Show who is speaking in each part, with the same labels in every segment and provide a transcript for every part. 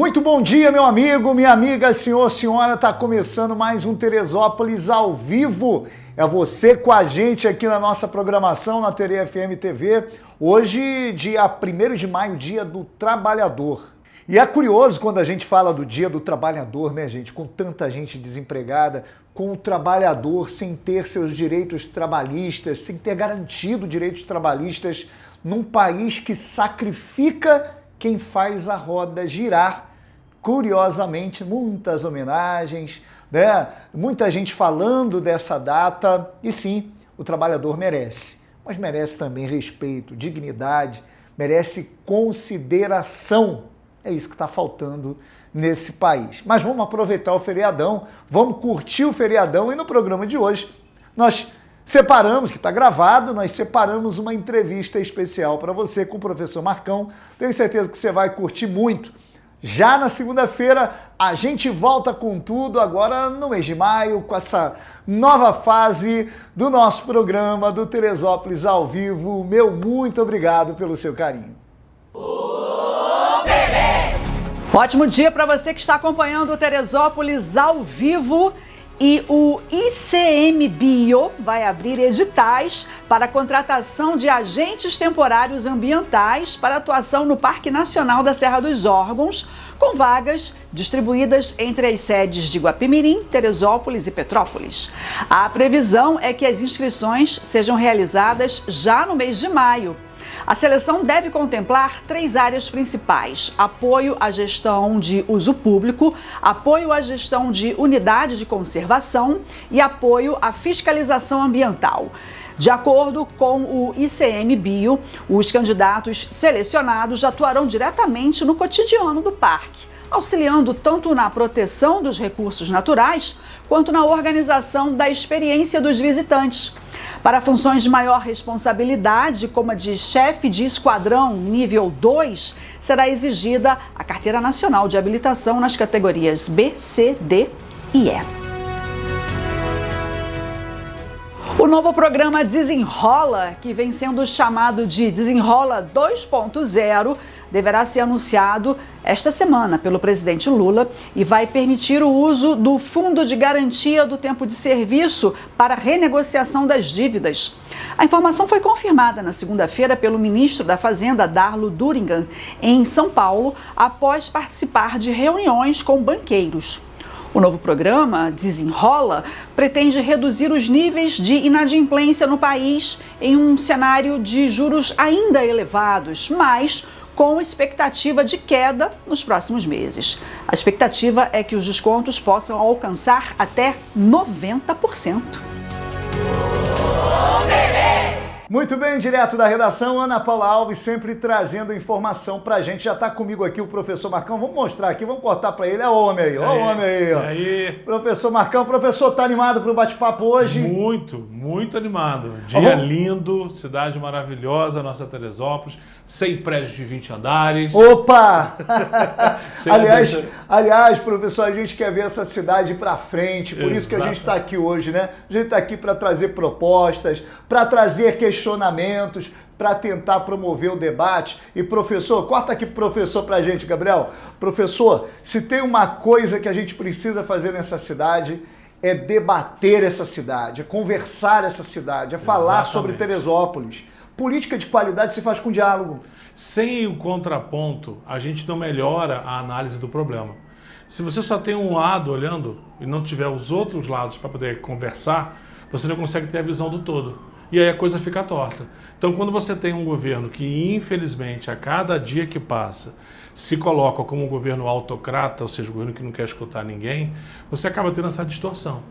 Speaker 1: Muito bom dia, meu amigo, minha amiga, senhor, senhora, tá começando mais um Teresópolis ao vivo. É você com a gente aqui na nossa programação na Tere FM TV. Hoje, dia 1º de maio, dia do trabalhador. E é curioso quando a gente fala do dia do trabalhador, né, gente? Com tanta gente desempregada, com o trabalhador sem ter seus direitos trabalhistas, sem ter garantido direitos trabalhistas num país que sacrifica quem faz a roda girar. Curiosamente, muitas homenagens, né? Muita gente falando dessa data, e sim, o trabalhador merece. Mas merece também respeito, dignidade, merece consideração. É isso que está faltando nesse país. Mas vamos aproveitar o feriadão, vamos curtir o feriadão, e no programa de hoje nós separamos, que está gravado, nós separamos uma entrevista especial para você com o professor Marcão. Tenho certeza que você vai curtir muito. Já na segunda-feira a gente volta com tudo, agora no mês de maio, com essa nova fase do nosso programa do Teresópolis ao vivo. Meu muito obrigado pelo seu carinho.
Speaker 2: Ótimo dia para você que está acompanhando o Teresópolis ao vivo. E o ICMBio vai abrir editais para a contratação de agentes temporários ambientais para atuação no Parque Nacional da Serra dos Órgãos, com vagas distribuídas entre as sedes de Guapimirim, Teresópolis e Petrópolis. A previsão é que as inscrições sejam realizadas já no mês de maio. A seleção deve contemplar 3 áreas principais: apoio à gestão de uso público, apoio à gestão de unidade de conservação e apoio à fiscalização ambiental. De acordo com o ICMBio, os candidatos selecionados atuarão diretamente no cotidiano do parque, auxiliando tanto na proteção dos recursos naturais quanto na organização da experiência dos visitantes. Para funções de maior responsabilidade, como a de chefe de esquadrão nível 2, será exigida a Carteira Nacional de Habilitação nas categorias B, C, D e E. O novo programa Desenrola, que vem sendo chamado de Desenrola 2.0, deverá ser anunciado esta semana pelo presidente Lula e vai permitir o uso do Fundo de Garantia do Tempo de Serviço para renegociação das dívidas. A informação foi confirmada na segunda-feira pelo ministro da Fazenda, Darlo Duringan, em São Paulo, após participar de reuniões com banqueiros. O novo programa, Desenrola, pretende reduzir os níveis de inadimplência no país em um cenário de juros ainda elevados, mas com expectativa de queda nos próximos meses. A expectativa é que os descontos possam alcançar até 90%.
Speaker 1: Muito bem, direto da redação, Ana Paula Alves sempre trazendo informação pra gente. Já tá comigo aqui o professor Marcão. Vamos mostrar aqui, vamos cortar pra ele. É o homem aí, ó o homem aí. Ó.
Speaker 3: Aí.
Speaker 1: Professor Marcão, professor, tá animado pro bate-papo hoje?
Speaker 3: Muito animado. Dia lindo, cidade maravilhosa, nossa Teresópolis, sem prédios de 20 andares.
Speaker 1: Opa! aliás, professor, a gente quer ver essa cidade pra frente, por isso que a gente está aqui hoje, né? A gente está aqui para trazer propostas, para trazer questionamentos, para tentar promover o debate. E professor, corta aqui pro professor pra gente, Gabriel. Professor, se tem uma coisa que a gente precisa fazer nessa cidade, é debater essa cidade, é conversar essa cidade, é falar sobre Teresópolis. Política de qualidade se faz com diálogo.
Speaker 3: Sem o contraponto, a gente não melhora a análise do problema. Se você só tem um lado olhando e não tiver os outros lados para poder conversar, você não consegue ter a visão do todo. E aí a coisa fica torta. Então, quando você tem um governo que, infelizmente, a cada dia que passa, se coloca como um governo autocrata, ou seja, um governo que não quer escutar ninguém, você acaba tendo essa distorção.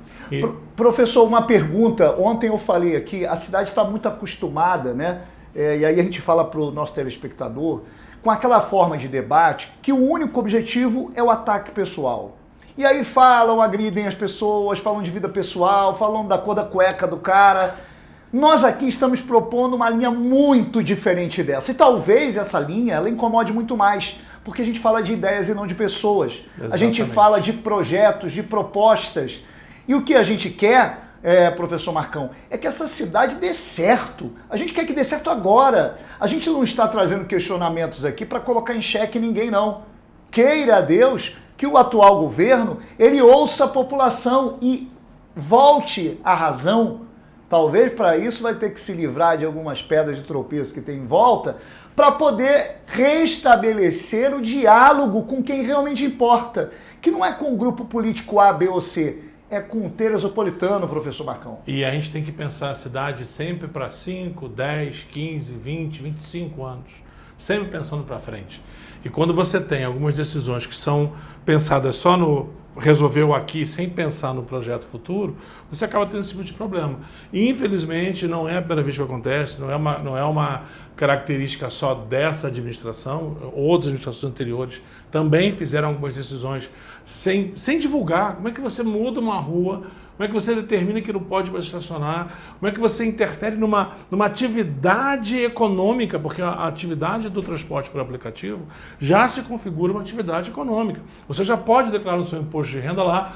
Speaker 1: Professor, uma pergunta. Ontem eu falei aqui, a cidade está muito acostumada, né? E aí a gente fala para o nosso telespectador, com aquela forma de debate, que o único objetivo é o ataque pessoal. E aí falam, agridem as pessoas, falam de vida pessoal, falam da cor da cueca do cara. Nós aqui estamos propondo uma linha muito diferente dessa. E talvez essa linha, ela incomode muito mais, porque a gente fala de ideias e não de pessoas. Exatamente. A gente fala de projetos, de propostas. E o que a gente quer, professor Marcão, é que essa cidade dê certo. A gente quer que dê certo agora. A gente não está trazendo questionamentos aqui para colocar em xeque ninguém, não. queira Deus que o atual governo, ele ouça a população e volte à razão. Talvez para isso vai ter que se livrar de algumas pedras de tropeço que tem em volta, para poder restabelecer o diálogo com quem realmente importa, que não é com o grupo político A, B ou C, é com o Teresopolitano, professor Marcão.
Speaker 3: E a gente tem que pensar a cidade sempre para 5, 10, 15, 20, 25 anos, sempre pensando para frente. E quando você tem algumas decisões que são pensadas só no resolver o aqui, sem pensar no projeto futuro, você acaba tendo esse tipo de problema. E, infelizmente, não é a primeira vez que acontece, não é uma característica só dessa administração, outras administrações anteriores também fizeram algumas decisões sem divulgar. Como é que você muda uma rua? Como é que você determina que não pode mais estacionar? Como é que você interfere numa atividade econômica? Porque a atividade do transporte por aplicativo já se configura uma atividade econômica. Você já pode declarar no seu imposto de renda lá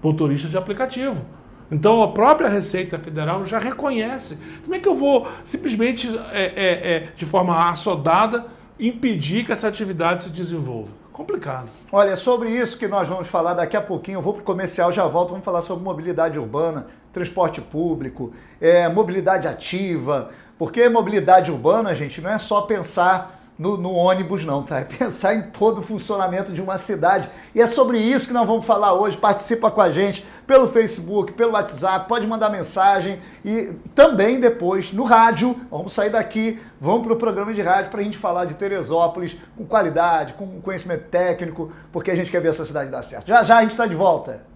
Speaker 3: motorista de aplicativo. Então a própria Receita Federal já reconhece. Como é que eu vou simplesmente, de forma assodada, impedir que essa atividade se desenvolva? Complicado.
Speaker 1: Olha, sobre isso que nós vamos falar daqui a pouquinho, eu vou para o comercial, já volto, vamos falar sobre mobilidade urbana, transporte público, mobilidade ativa, porque mobilidade urbana, gente, não é só pensar no ônibus não, tá? É pensar em todo o funcionamento de uma cidade. E é sobre isso que nós vamos falar hoje. Participa com a gente pelo Facebook, pelo WhatsApp, pode mandar mensagem e também depois no rádio. Vamos sair daqui, vamos para o programa de rádio para a gente falar de Teresópolis com qualidade, com conhecimento técnico, porque a gente quer ver essa cidade dar certo. Já já a gente está de volta.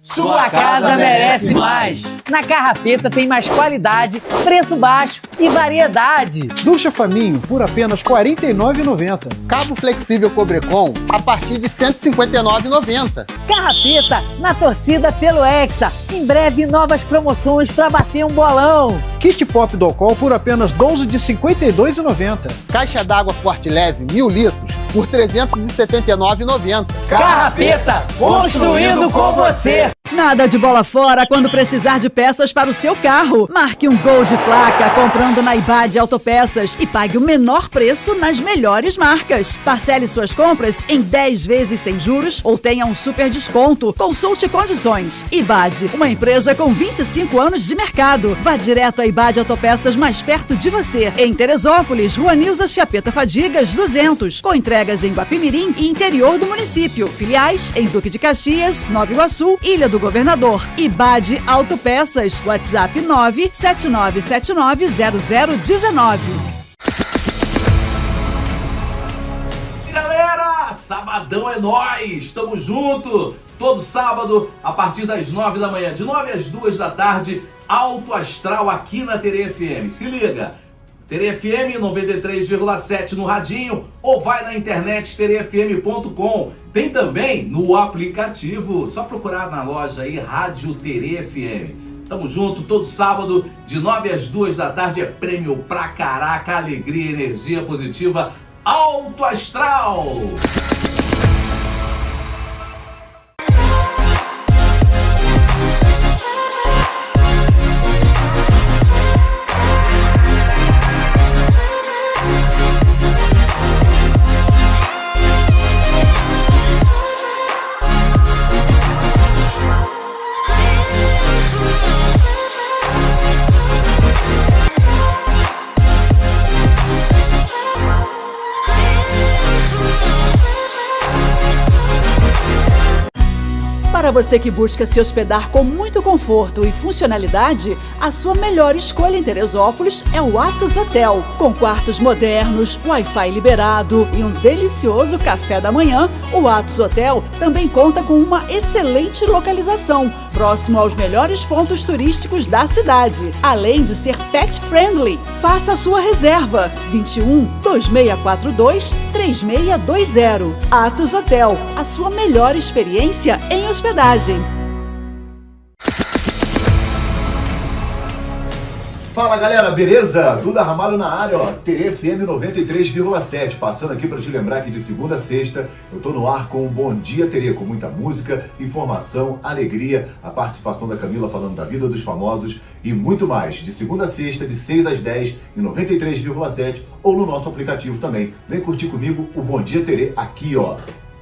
Speaker 4: Sua casa merece mais. Na Carrapeta tem mais qualidade, preço baixo e variedade.
Speaker 5: Ducha Faminho por apenas R$ 49,90.
Speaker 6: Cabo flexível Cobrecon a partir de R$ 159,90.
Speaker 4: Carrapeta na torcida pelo Hexa. Em breve novas promoções para bater um bolão.
Speaker 5: Kit Pop Docol por apenas R$ 12 de R$ 52,90.
Speaker 6: Caixa d'água Forte Leve 1.000 litros por R$ 379,90.
Speaker 4: Carrapeta, construindo com você.
Speaker 2: Nada de bola fora quando precisar de peças para o seu carro. Marque um gol de placa comprando na IBAD Autopeças e pague o menor preço nas melhores marcas. Parcele suas compras em 10 vezes sem juros ou tenha um super desconto. Consulte condições. IBAD, uma empresa com 25 anos de mercado. Vá direto à IBAD Autopeças mais perto de você. Em Teresópolis, Rua Nilza Chiapeta Fadigas, 200. Com entregas em Guapimirim e interior do município. Filiais em Duque de Caxias, Nova Iguaçu, Ilha do Governador. IBAD Autopeças. WhatsApp 979790019.
Speaker 7: Galera, sabadão é nóis! Tamo junto! Todo sábado, a partir das 9 da manhã, de 9 às 2 da tarde, Alto Astral aqui na Tere FM. Se liga! Tere FM 93,7 no radinho ou vai na internet terefm.com. Tem também no aplicativo, só procurar na loja aí Rádio Tere FM. Tamo junto, todo sábado de 9 às 2 da tarde é prêmio pra caraca, alegria, energia positiva, Alto Astral.
Speaker 2: Para você que busca se hospedar com muito conforto e funcionalidade, a sua melhor escolha em Teresópolis é o Atos Hotel. Com quartos modernos, Wi-Fi liberado e um delicioso café da manhã, o Atos Hotel também conta com uma excelente localização, próximo aos melhores pontos turísticos da cidade, além de ser pet friendly. Faça a sua reserva 21 2642 3620. Atos Hotel, a sua melhor experiência em hospedagem.
Speaker 8: Fala galera, beleza? Duda Ramalho na área, ó, Tere FM 93,7, passando aqui para te lembrar que de segunda a sexta eu tô no ar com o Bom Dia Tere, com muita música, informação, alegria, a participação da Camila falando da vida dos famosos e muito mais, de segunda a sexta, de 6 às 10, em 93,7 ou no nosso aplicativo também. Vem curtir comigo o Bom Dia Tere aqui, ó,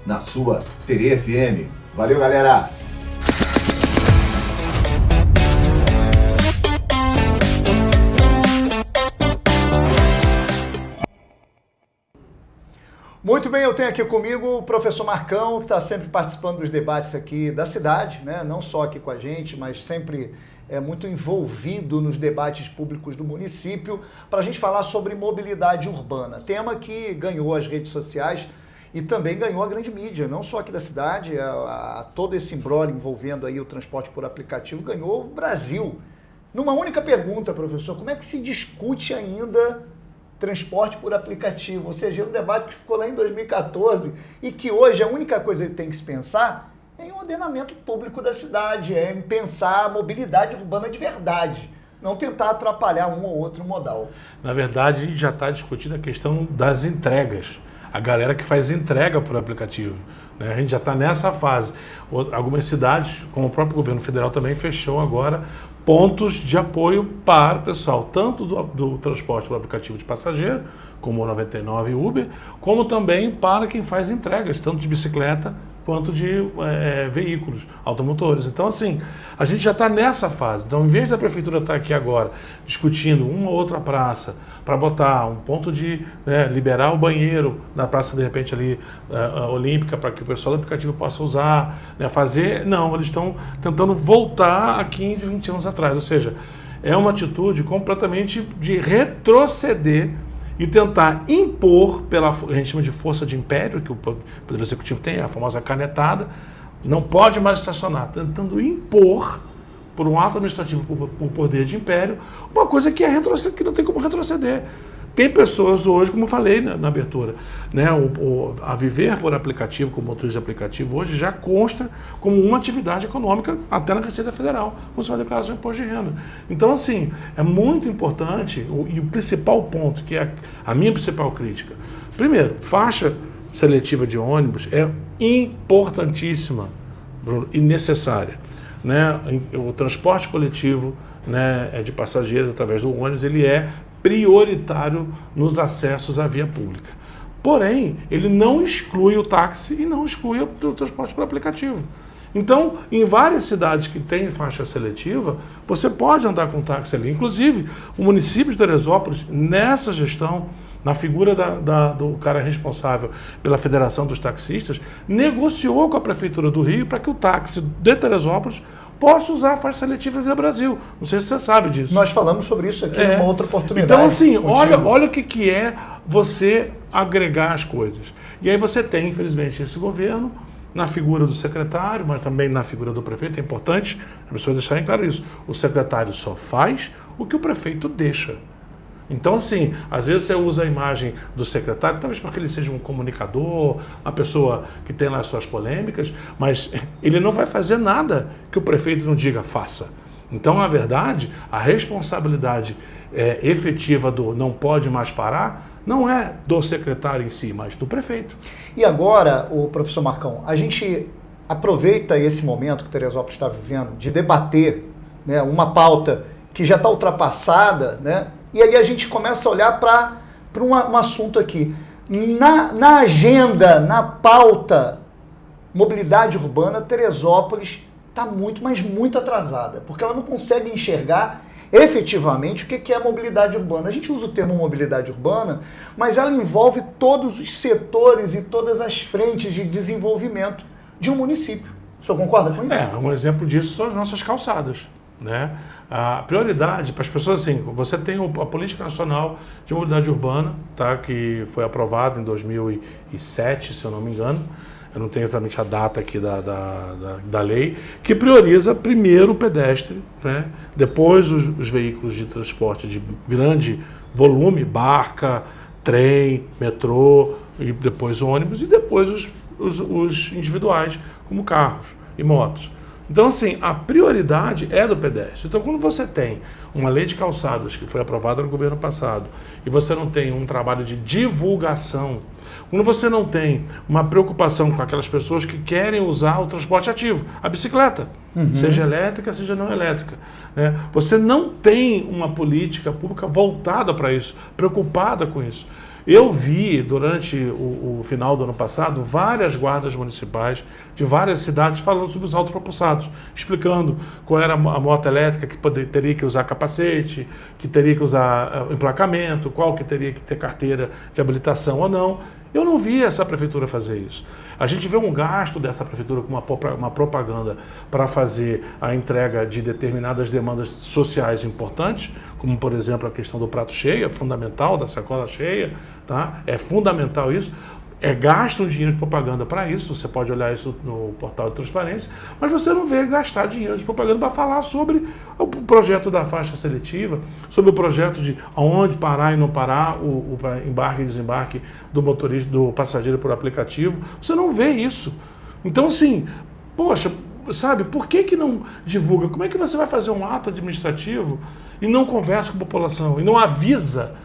Speaker 8: na sua Tere FM. Valeu, galera!
Speaker 1: Muito bem, eu tenho aqui comigo o professor Marcão, que está sempre participando dos debates aqui da cidade, né? Não só aqui com a gente, mas sempre muito envolvido nos debates públicos do município, para a gente falar sobre mobilidade urbana, tema que ganhou as redes sociais e também ganhou a grande mídia, não só aqui da cidade, todo esse imbróglio envolvendo aí o transporte por aplicativo ganhou o Brasil. Numa única pergunta, professor, como é que se discute ainda transporte por aplicativo? Ou seja, um debate que ficou lá em 2014 e que hoje a única coisa que tem que se pensar é em um ordenamento público da cidade, é em pensar a mobilidade urbana de verdade, não tentar atrapalhar um ou outro modal.
Speaker 3: Na verdade, a gente já está discutindo a questão das entregas, a galera que faz entrega por aplicativo, né? A gente já está nessa fase. Algumas cidades, como o próprio governo federal também, fechou agora pontos de apoio para o pessoal, tanto do transporte por aplicativo de passageiro, como o 99 e Uber, como também para quem faz entregas, tanto de bicicleta quanto de veículos automotores. Então, assim, a gente já está nessa fase. Então, em vez da prefeitura estar aqui agora discutindo uma ou outra praça para botar um ponto de liberar o banheiro na praça, de repente, ali olímpica, para que o pessoal do aplicativo possa usar, fazer... Não, eles estão tentando voltar a 15, 20 anos atrás. Ou seja, é uma atitude completamente de retroceder e tentar impor, a gente chama de força de império, que o Poder Executivo tem, a famosa canetada, não pode mais estacionar, tentando impor, por um ato administrativo, por poder de império, uma coisa que que não tem como retroceder. Tem pessoas hoje, como eu falei na abertura, né, a viver por aplicativo, como motorista de aplicativo, hoje já consta como uma atividade econômica até na Receita Federal, quando você vai declarar seu imposto de renda. Então, assim, é muito importante, e o principal ponto, que é a minha principal crítica, primeiro, faixa seletiva de ônibus é importantíssima, Bruno, e necessária. Né? O transporte coletivo, né, de passageiros através do ônibus, ele é prioritário nos acessos à via pública. Porém, ele não exclui o táxi e não exclui o transporte por aplicativo. Então, em várias cidades que têm faixa seletiva, você pode andar com táxi ali. Inclusive, o município de Teresópolis, nessa gestão, na figura do cara responsável pela Federação dos Taxistas, negociou com a Prefeitura do Rio para que o táxi de Teresópolis possa usar a faixa seletiva Via Brasil. Não sei se você sabe disso.
Speaker 1: Nós falamos sobre isso aqui em uma outra oportunidade.
Speaker 3: Então, assim, olha o que é você agregar as coisas. E aí você tem, infelizmente, esse governo na figura do secretário, mas também na figura do prefeito. É importante as pessoas deixarem claro isso. O secretário só faz o que o prefeito deixa. Então, assim, às vezes você usa a imagem do secretário, talvez porque ele seja um comunicador, uma pessoa que tem lá as suas polêmicas, mas ele não vai fazer nada que o prefeito não diga faça. Então, na verdade, a responsabilidade efetiva do não pode mais parar não é do secretário em si, mas do prefeito.
Speaker 1: E agora, o professor Marcão, a gente aproveita esse momento que Teresópolis está vivendo de debater, né, uma pauta que já está ultrapassada, né? E aí a gente começa a olhar para um assunto aqui. Na agenda, na pauta, mobilidade urbana, Teresópolis está muito, mas muito atrasada, porque ela não consegue enxergar efetivamente o que é mobilidade urbana. A gente usa o termo mobilidade urbana, mas ela envolve todos os setores e todas as frentes de desenvolvimento de um município. O senhor concorda com isso?
Speaker 3: Um exemplo disso são as nossas calçadas, né? A prioridade para as pessoas, assim, você tem a Política Nacional de Mobilidade Urbana, tá, que foi aprovada em 2007, se eu não me engano, eu não tenho exatamente a data aqui da lei, que prioriza primeiro o pedestre, né, depois os veículos de transporte de grande volume, barca, trem, metrô, e depois o ônibus, e depois os individuais, como carros e motos. Então, assim, a prioridade é do pedestre. Então, quando você tem uma lei de calçadas que foi aprovada no governo passado e você não tem um trabalho de divulgação, quando você não tem uma preocupação com aquelas pessoas que querem usar o transporte ativo, a bicicleta, seja elétrica, seja não elétrica, né? Você não tem uma política pública voltada para isso, preocupada com isso. Eu vi, durante o final do ano passado, várias guardas municipais de várias cidades falando sobre os autopropulsados, explicando qual era a moto elétrica que teria que usar capacete, que teria que usar emplacamento, qual que teria que ter carteira de habilitação ou não. Eu não vi essa prefeitura fazer isso. A gente vê um gasto dessa prefeitura com uma propaganda para fazer a entrega de determinadas demandas sociais importantes, como, por exemplo, a questão do prato cheio, é fundamental, da sacola cheia, tá? É fundamental isso. É gasto um dinheiro de propaganda para isso, você pode olhar isso no portal de transparência, mas você não vê gastar dinheiro de propaganda para falar sobre o projeto da faixa seletiva, sobre o projeto de aonde parar e não parar, o embarque e desembarque do motorista, do passageiro por aplicativo. Você não vê isso. Então, assim, poxa, sabe, por que não divulga? Como é que você vai fazer um ato administrativo e não conversa com a população, e não avisa?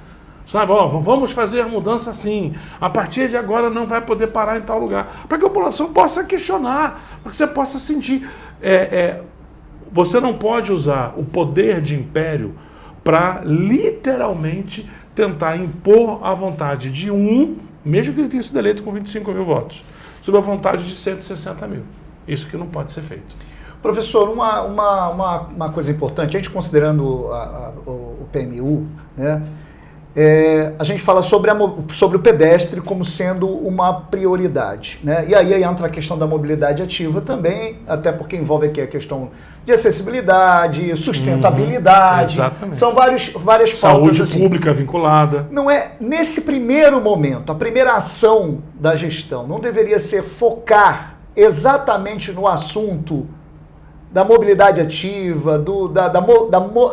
Speaker 3: Sabe, ó, vamos fazer a mudança assim, a partir de agora não vai poder parar em tal lugar, para que a população possa questionar, para que você possa sentir. Você não pode usar o poder de império para literalmente tentar impor a vontade de mesmo que ele tenha sido eleito com 25 mil votos, sobre a vontade de 160 mil. Isso que não pode ser feito.
Speaker 1: Professor, uma coisa importante, a gente considerando o PMU, né? A gente fala sobre o pedestre como sendo uma prioridade, né? E aí entra a questão da mobilidade ativa também, até porque envolve aqui a questão de acessibilidade, sustentabilidade.
Speaker 3: Exatamente.
Speaker 1: São várias pautas.
Speaker 3: Saúde
Speaker 1: assim,
Speaker 3: pública vinculada.
Speaker 1: Não é, nesse primeiro momento, a primeira ação da gestão não deveria ser focar exatamente no assunto da mobilidade ativa,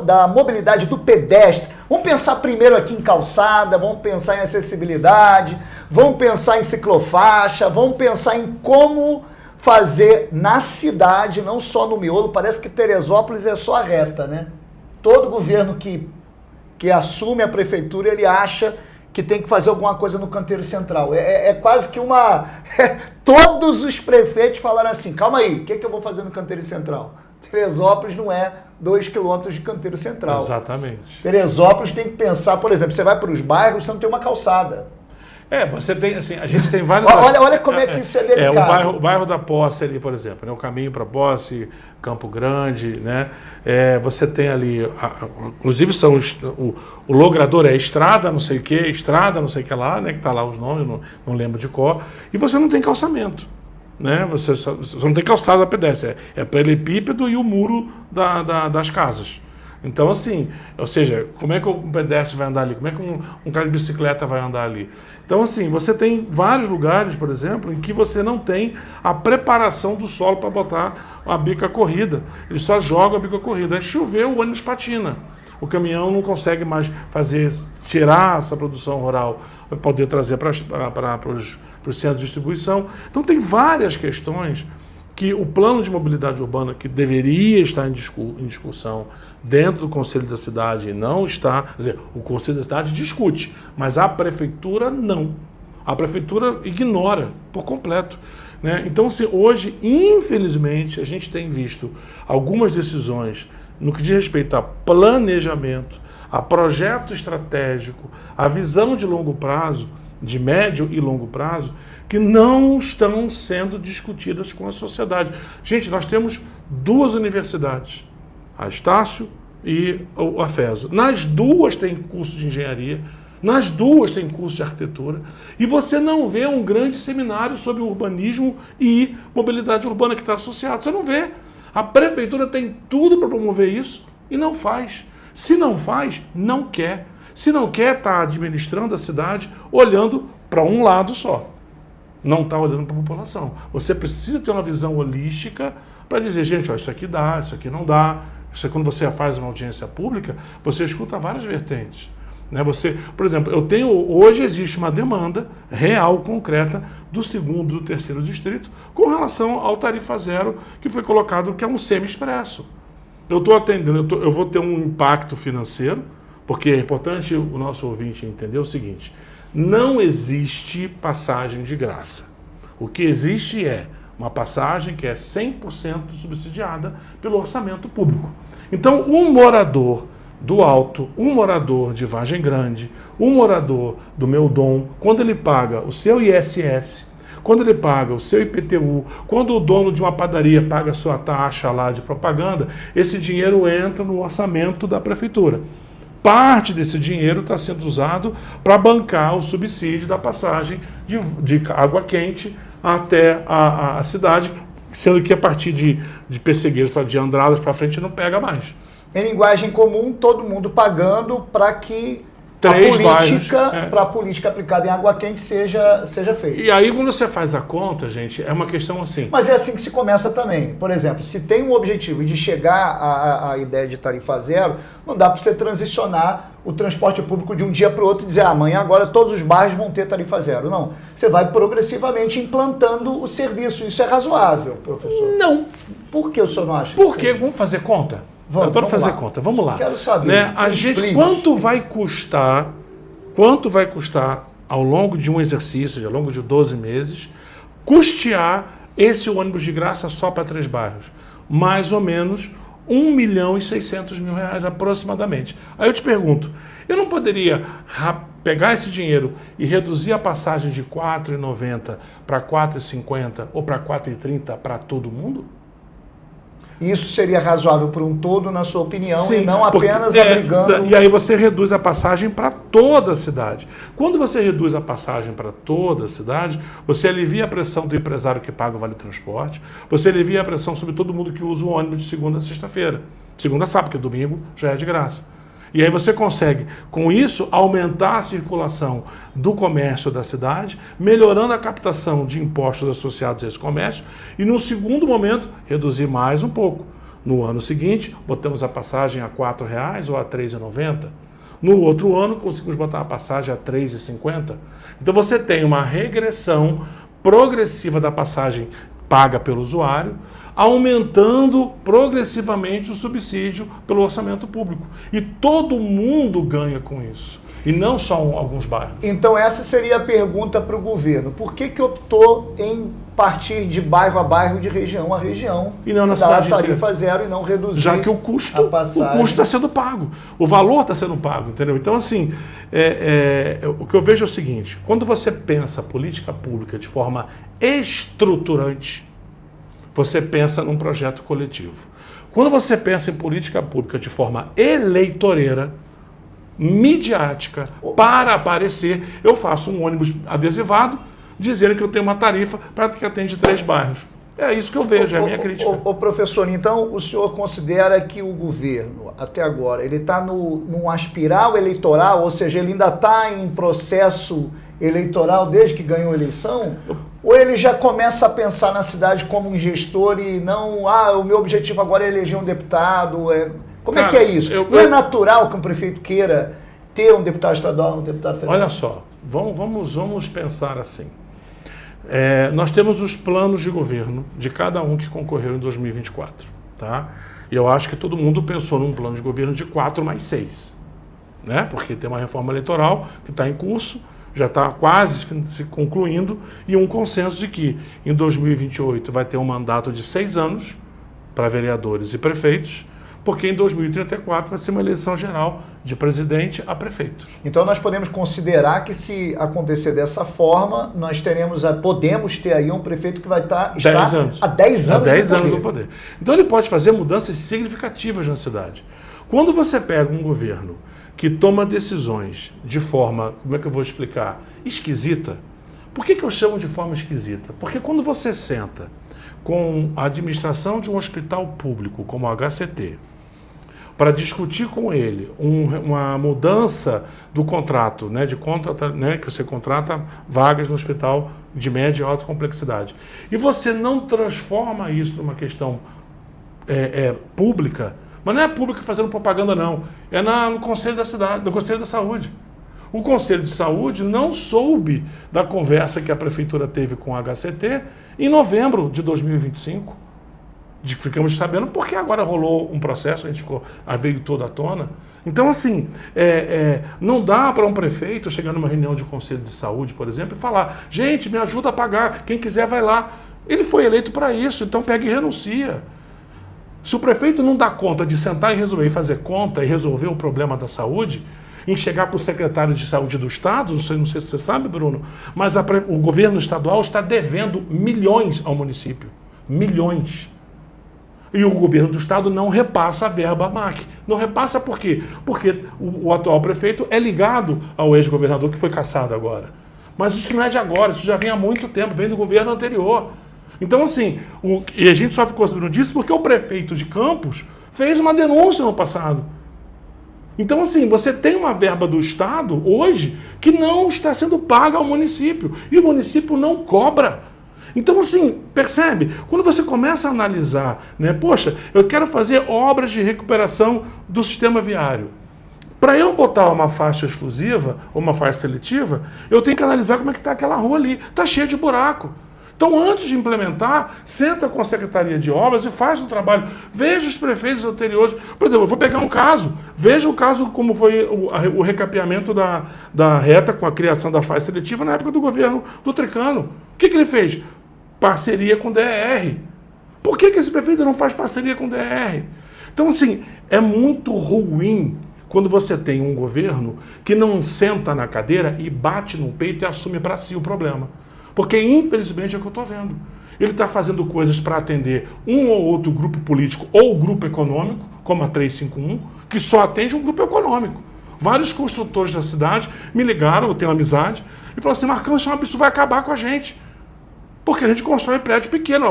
Speaker 1: da mobilidade do pedestre. Vamos pensar primeiro aqui em calçada, vamos pensar em acessibilidade, vamos pensar em ciclofaixa, vamos pensar em como fazer na cidade, não só no miolo. Parece que Teresópolis é só a reta, né? Todo governo que assume a prefeitura, ele acha que tem que fazer alguma coisa no canteiro central. É quase que todos os prefeitos falaram assim, calma aí, o que eu vou fazer no canteiro central? Teresópolis não é 2 quilômetros de canteiro central.
Speaker 3: Exatamente.
Speaker 1: Teresópolis tem que pensar, por exemplo, você vai para os bairros, você não tem uma calçada.
Speaker 3: Você tem, assim, a gente tem vários...
Speaker 1: olha como é que isso é delicado.
Speaker 3: O bairro da Posse ali, por exemplo, né? O caminho para Posse, Campo Grande, né? Você tem ali, inclusive são o logrador é estrada, não sei o que, estrada, não sei o que lá, né? Que tá lá os nomes, não lembro de cor, e você não tem calçamento, né? Você não tem calçada pedestre, é paralelepípedo e o muro das casas. Então, assim, ou seja, como é que o pedestre vai andar ali? Como é que um cara de bicicleta vai andar ali? Então, assim, você tem vários lugares, por exemplo, em que você não tem a preparação do solo para botar a bica corrida. Ele só joga a bica corrida. Aí choveu, o ônibus patina. O caminhão não consegue mais tirar a sua produção rural para poder trazer para os centros de distribuição. Então, tem várias questões que o plano de mobilidade urbana, que deveria estar em discussão dentro do Conselho da Cidade, não está, quer dizer, o Conselho da Cidade discute, mas a Prefeitura não. A Prefeitura ignora por completo, né? Então, assim, hoje, infelizmente, a gente tem visto algumas decisões no que diz respeito a planejamento, a projeto estratégico, a visão de longo prazo, de médio e longo prazo, que não estão sendo discutidas com a sociedade. Gente, nós temos 2 universidades, a Estácio e a FESO. Nas 2 tem curso de engenharia, nas 2 tem curso de arquitetura, e você não vê um grande seminário sobre urbanismo e mobilidade urbana que está associado. Você não vê. A prefeitura tem tudo para promover isso e não faz. Se não faz, não quer. Se não quer, está administrando a cidade olhando para um lado só. Não está olhando para a população. Você precisa ter uma visão holística para dizer, gente, ó, isso aqui dá, isso aqui não dá. Isso é quando você faz uma audiência pública, você escuta várias vertentes. Né? Por exemplo, hoje existe uma demanda real, concreta, do 2º e do 3º distrito com relação ao tarifa zero que foi colocado, que é um semi-expresso. Eu estou atendendo, eu vou ter um impacto financeiro, porque é importante o nosso ouvinte entender o seguinte: não existe passagem de graça. O que existe é uma passagem que é 100% subsidiada pelo orçamento público. Então, um morador do Alto, um morador de Vargem Grande, um morador do Meudon, quando ele paga o seu ISS, quando ele paga o seu IPTU, quando o dono de uma padaria paga a sua taxa lá de propaganda, esse dinheiro entra no orçamento da prefeitura. Parte desse dinheiro está sendo usado para bancar o subsídio da passagem de água quente até a cidade, sendo que a partir de Pessegueiros, de Andradas para frente, não pega mais.
Speaker 1: Em linguagem comum, todo mundo pagando para que a política aplicada em água quente seja feita.
Speaker 3: E aí, quando você faz a conta, gente, é uma questão assim.
Speaker 1: Mas é assim que se começa também. Por exemplo, se tem um objetivo de chegar à ideia de tarifa zero, não dá para você transicionar o transporte público de um dia para o outro e dizer amanhã agora todos os bairros vão ter tarifa zero. Não. Você vai progressivamente implantando o serviço. Isso é razoável, professor?
Speaker 3: Não.
Speaker 1: Por que o senhor não acha?
Speaker 3: Porque vamos fazer conta? Eu quero fazer conta. Vamos lá.
Speaker 1: Quero saber.
Speaker 3: Né? Quanto vai custar ao longo de um exercício, ao longo de 12 meses, custear esse ônibus de graça só para 3 bairros? Mais ou menos R$1.600.000 aproximadamente. Aí eu te pergunto, eu não poderia pegar esse dinheiro e reduzir a passagem de R$ 4,90 para R$ 4,50 ou para R$ 4,30 para todo mundo?
Speaker 1: Isso seria razoável por um todo, na sua opinião,
Speaker 3: Sim,
Speaker 1: e não apenas abrigando...
Speaker 3: E aí você reduz a passagem para toda a cidade. Quando você reduz a passagem para toda a cidade, você alivia a pressão do empresário que paga o Vale Transporte, você alivia a pressão sobre todo mundo que usa o ônibus de segunda a sexta-feira. Segunda sábado, porque domingo já é de graça. E aí você consegue, com isso, aumentar a circulação do comércio da cidade, melhorando a captação de impostos associados a esse comércio e, no segundo momento, reduzir mais um pouco. No ano seguinte, botamos a passagem a R$ 4,00 ou a R$ 3,90. No outro ano, conseguimos botar a passagem a R$ 3,50. Então você tem uma regressão progressiva da passagem paga pelo usuário, aumentando progressivamente o subsídio pelo orçamento público. E todo mundo ganha com isso, e não só alguns bairros.
Speaker 1: Então essa seria a pergunta para o governo. Por que optou em partir de bairro a bairro, de região a região,
Speaker 3: e não na
Speaker 1: da tarifa zero e não reduzir
Speaker 3: já que o custo está sendo pago, o valor está sendo pago, entendeu? Então, assim, o que eu vejo é o seguinte: quando você pensa política pública de forma estruturante, você pensa num projeto coletivo. Quando você pensa em política pública de forma eleitoreira, midiática, para aparecer, eu faço um ônibus adesivado dizendo que eu tenho uma tarifa para que atende 3 bairros. É isso que eu vejo, é a minha crítica.
Speaker 1: Professor, então o senhor considera que o governo, até agora, ele está num aspiral eleitoral, ou seja, ele ainda está em processo eleitoral desde que ganhou a eleição? Ou ele já começa a pensar na cidade como um gestor e não, o meu objetivo agora é eleger um deputado? Como é que é isso? Não é natural que um prefeito queira ter um deputado estadual, um deputado federal?
Speaker 3: Olha só, vamos pensar assim. Nós temos os planos de governo de cada um que concorreu em 2024, tá? E eu acho que todo mundo pensou num plano de governo de 4 mais 6, né? Porque tem uma reforma eleitoral que está em curso, já está quase se concluindo, e um consenso de que em 2028 vai ter um mandato de 6 anos para vereadores e prefeitos, porque em 2034 vai ser uma eleição geral de presidente a prefeito.
Speaker 1: Então nós podemos considerar que, se acontecer dessa forma, nós podemos ter aí um prefeito que vai estar há 10 anos
Speaker 3: no poder. Então ele pode fazer mudanças significativas na cidade. Quando você pega um governo que toma decisões de forma, como é que eu vou explicar, esquisita. Por que eu chamo de forma esquisita? Porque quando você senta com a administração de um hospital público como o HCT, para discutir com ele uma mudança do contrato, né, que você contrata vagas no hospital de média e alta complexidade, e você não transforma isso numa questão pública, Mas não é a pública fazendo propaganda, não. É no Conselho da Cidade, no Conselho da Saúde. O Conselho de Saúde não soube da conversa que a Prefeitura teve com a HCT em novembro de 2025. Ficamos sabendo porque agora rolou um processo, veio toda à tona. Então, assim, não dá para um prefeito chegar numa reunião de Conselho de Saúde, por exemplo, e falar, gente, me ajuda a pagar, quem quiser vai lá. Ele foi eleito para isso, então pega e renuncia. Se o prefeito não dá conta de sentar e resolver, fazer conta e resolver o problema da saúde, em chegar para o secretário de saúde do Estado, não sei se você sabe, Bruno, mas o governo estadual está devendo milhões ao município. Milhões. E o governo do Estado não repassa a verba à MAC. Não repassa por quê? Porque o atual prefeito é ligado ao ex-governador que foi cassado agora. Mas isso não é de agora, isso já vem há muito tempo, vem do governo anterior. Então, assim, e a gente só ficou sabendo disso porque o prefeito de Campos fez uma denúncia no passado. Então, assim, você tem uma verba do Estado, hoje, que não está sendo paga ao município. E o município não cobra. Então, assim, percebe? Quando você começa a analisar, né? Poxa, eu quero fazer obras de recuperação do sistema viário. Para eu botar uma faixa exclusiva, ou uma faixa seletiva, eu tenho que analisar como é que está aquela rua ali. Está cheia de buraco. Então, antes de implementar, senta com a Secretaria de Obras e faz um trabalho. Veja os prefeitos anteriores. Por exemplo, eu vou pegar um caso. Veja o caso como foi o recapeamento da reta com a criação da faixa seletiva na época do governo do Tricano. O que ele fez? Parceria com o DR. Por que esse prefeito não faz parceria com o DR? Então, assim, é muito ruim quando você tem um governo que não senta na cadeira e bate no peito e assume para si o problema. Porque, infelizmente, é o que eu estou vendo. Ele está fazendo coisas para atender um ou outro grupo político ou grupo econômico, como a 351, que só atende um grupo econômico. Vários construtores da cidade me ligaram, eu tenho amizade, e falaram assim, Marcão, isso vai acabar com a gente. Porque a gente constrói prédio pequeno.